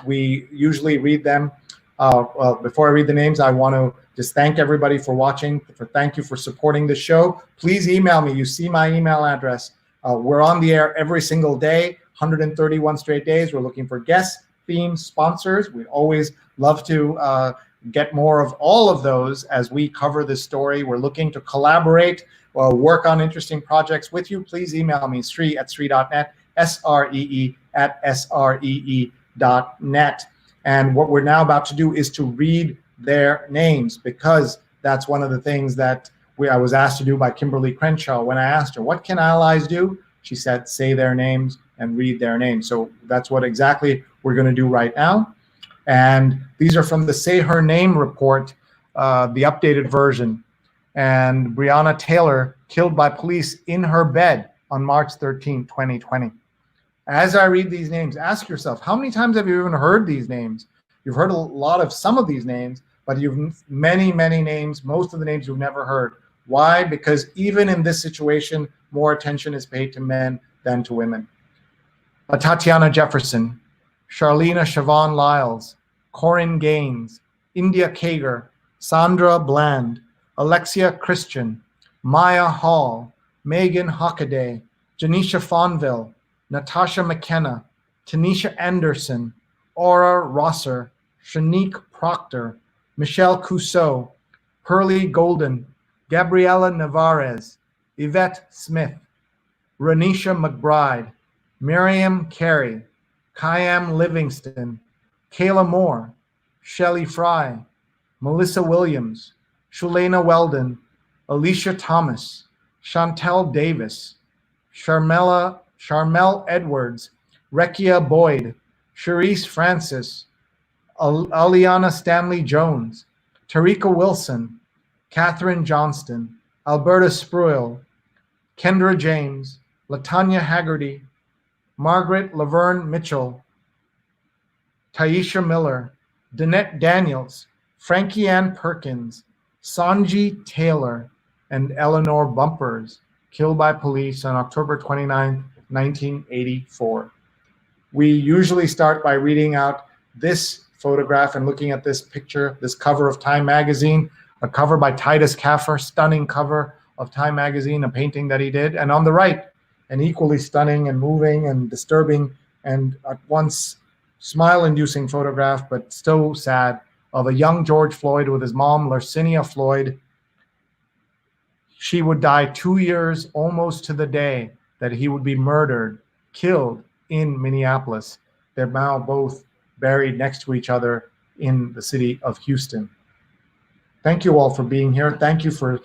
S1: We usually read them. Well, before I read the names, I want to just thank everybody for watching. Thank you for supporting the show. Please email me. You see my email address. We're on the air every single day, 131 straight days. We're looking for guests, themes, sponsors. We always love to get more of all of those as we cover this story. We're looking to collaborate, work on interesting projects with you. Please email me, Sree@sree.net, SREE@SREE.net. And what we're now about to do is to read their names, because that's one of the things that I was asked to do by Kimberly Crenshaw. When I asked her, what can allies do? She said, say their names and read their names. So that's what exactly we're going to do right now. And these are from the Say Her Name report, the updated version. And Breonna Taylor killed by police in her bed on March 13, 2020. As I read these names, ask yourself, how many times have you even heard these names? You've heard a lot of some of these names, but you've many names, most of the names you've never heard. Why? Because even in this situation, more attention is paid to men than to women. Tatiana Jefferson, Charlena Siobhan Lyles, Corinne Gaines, India Kager, Sandra Bland, Alexia Christian, Maya Hall, Megan Hockaday, Janisha Fonville, Natasha McKenna, Tanisha Anderson, Aura Rosser, Shanique Proctor, Michelle Cousseau, Pearlie Golden, Gabriela Navarez, Yvette Smith, Renisha McBride, Miriam Carey, Kayam Livingston, Kayla Moore, Shelley Fry, Melissa Williams, Shulena Weldon, Alicia Thomas, Chantel Davis, Charmel Edwards, Rekia Boyd, Cherise Francis, Aliana Stanley Jones, Tarika Wilson, Catherine Johnston, Alberta Spruill, Kendra James, Latanya Haggerty, Margaret Laverne Mitchell, Taisha Miller, Danette Daniels, Frankie Ann Perkins, Sanji Taylor, and Eleanor Bumpers, killed by police on October 29, 1984. We usually start by reading out this photograph and looking at this picture, this cover of Time magazine, a cover by Titus Caffer, stunning cover of Time magazine, a painting that he did. And on the right, an equally stunning and moving and disturbing and at once smile-inducing photograph, but so sad, of a young George Floyd with his mom, Larcinia Floyd. She would die 2 years almost to the day that he would be murdered, killed in Minneapolis. They're now both buried next to each other in the city of Houston. Thank you all for being here. Thank you for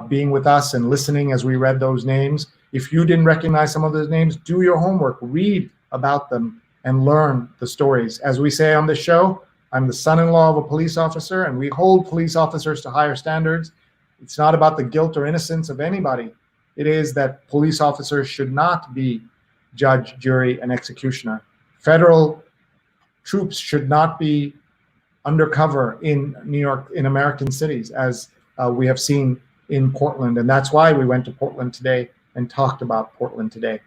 S1: being with us and listening as we read those names. If you didn't recognize some of those names, do your homework, read about them, and learn the stories. As we say on the show, I'm the son-in-law of a police officer, and we hold police officers to higher standards. It's not about the guilt or innocence of anybody. It is that police officers should not be judge, jury, and executioner. Federal troops should not be undercover in New York, in American cities, as we have seen in Portland. And that's why we went to Portland today and talked about Portland today.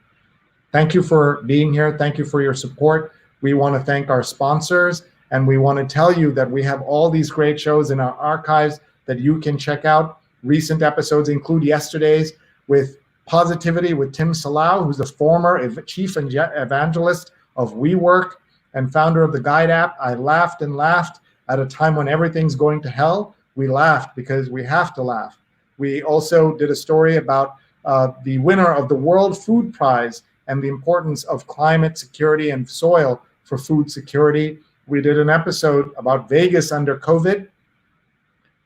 S1: Thank you for being here. Thank you for your support. We want to thank our sponsors, and we want to tell you that we have all these great shows in our archives that you can check out. Recent episodes include yesterday's with Positivity with Tim Salau, who's the former chief evangelist of WeWork and founder of the Guide app. I laughed and laughed at a time when everything's going to hell. We laughed because we have to laugh. We also did a story about the winner of the World Food Prize and the importance of climate security and soil for food security. We did an episode about Vegas under COVID.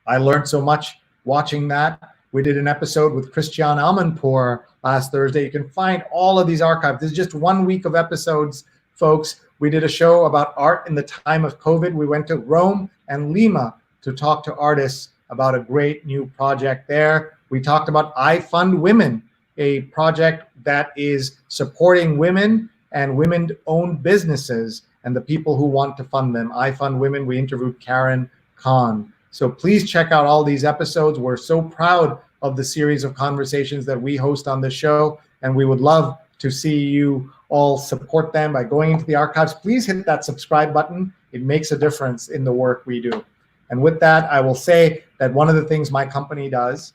S1: I learned so much watching that. We did an episode with Christian Amanpour last Thursday. You can find all of these archives. This is just 1 week of episodes, folks. We did a show about art in the time of COVID. We went to Rome and Lima to talk to artists about a great new project there. We talked about I Fund Women, a project that is supporting women and women-owned businesses and the people who want to fund them. I Fund Women. We interviewed Karen Kahn. So please check out all these episodes. We're so proud of the series of conversations that we host on this show, and we would love to see you all support them by going into the archives. Please hit that subscribe button. It makes a difference in the work we do. And with that, I will say that one of the things my company does,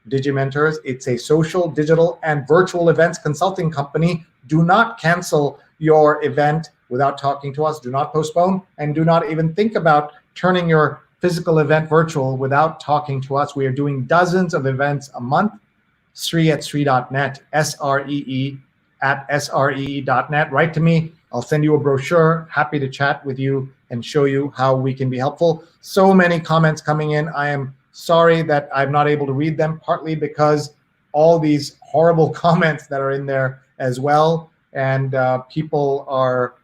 S1: Digimentors, it's a social, digital, and virtual events consulting company. Do not cancel your event without talking to us. Do not postpone, and do not even think about turning your physical event virtual without talking to us. We are doing dozens of events a month. Sree at Sree.net, SREE at SREE.net. Write to me. I'll send you a brochure. Happy to chat with you and show you how we can be helpful. So many comments coming in. I am sorry that I'm not able to read them, partly because all these horrible comments that are in there as well. And people are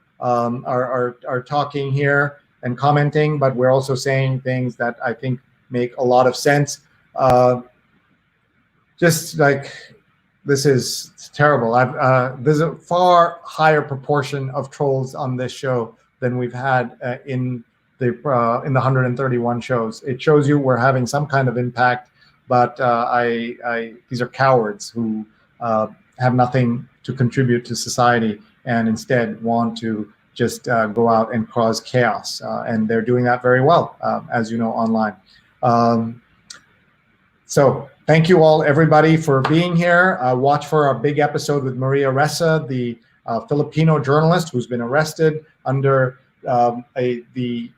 S1: talking here and commenting, but we're also saying things that I think make a lot of sense. Just like, this is terrible. There's a far higher proportion of trolls on this show than we've had in the 131 shows. It shows you we're having some kind of impact, but these are cowards who have nothing to contribute to society and instead want to just go out and cause chaos. And they're doing that very well, as you know, online. So thank you all, everybody, for being here. Watch for our big episode with Maria Ressa, the Filipino journalist who's been arrested under the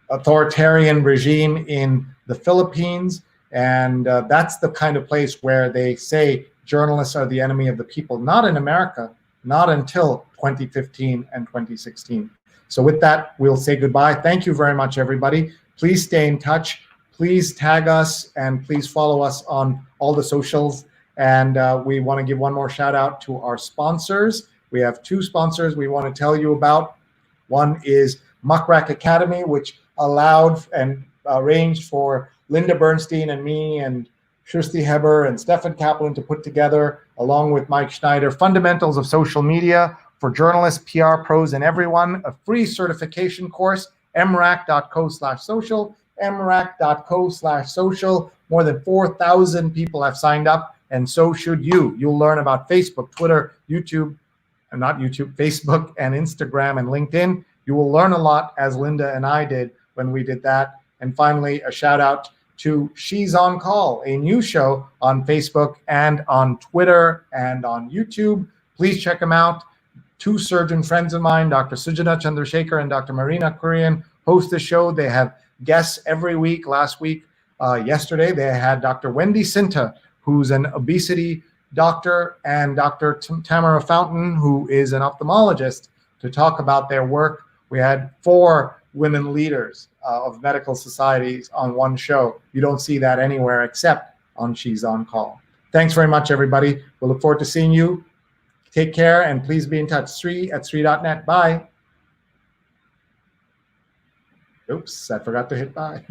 S1: authoritarian regime in the Philippines. And that's the kind of place where they say journalists are the enemy of the people. Not in America, not until 2015 and 2016. So with that, we'll say goodbye. Thank you very much, everybody. Please stay in touch. Please tag us and please follow us on all the socials. And we want to give one more shout out to our sponsors. We have two sponsors we want to tell you about. One is Muckrack Academy, which allowed and arranged for Linda Bernstein and me and Kirsty Heber and Stefan Kaplan to put together, along with Mike Schneider, Fundamentals of Social Media for Journalists, PR Pros, and Everyone, a free certification course, mrac.co/social, mrac.co/social. More than 4,000 people have signed up, and so should you. You'll learn about Facebook, Twitter, YouTube, and not YouTube, Facebook, and Instagram, and LinkedIn. You will learn a lot, as Linda and I did when we did that. And finally, a shout out to She's on Call, a new show on Facebook and on Twitter and on YouTube. Please check them out. Two surgeon friends of mine, Dr. Sujana Chandrasekhar and Dr. Marina Kurian, host the show. They have guests every week. Last week, yesterday, they had Dr. Wendy Sinta, who's an obesity doctor, and Dr. Tamara Fountain, who is an ophthalmologist, to talk about their work. We had 4 women leaders of medical societies on one show. You don't see that anywhere except on She's on Call. Thanks very much, everybody. We'll look forward to seeing you. Take care, and please be in touch. Sree at Sree.net. Bye. Oops, I forgot to hit bye.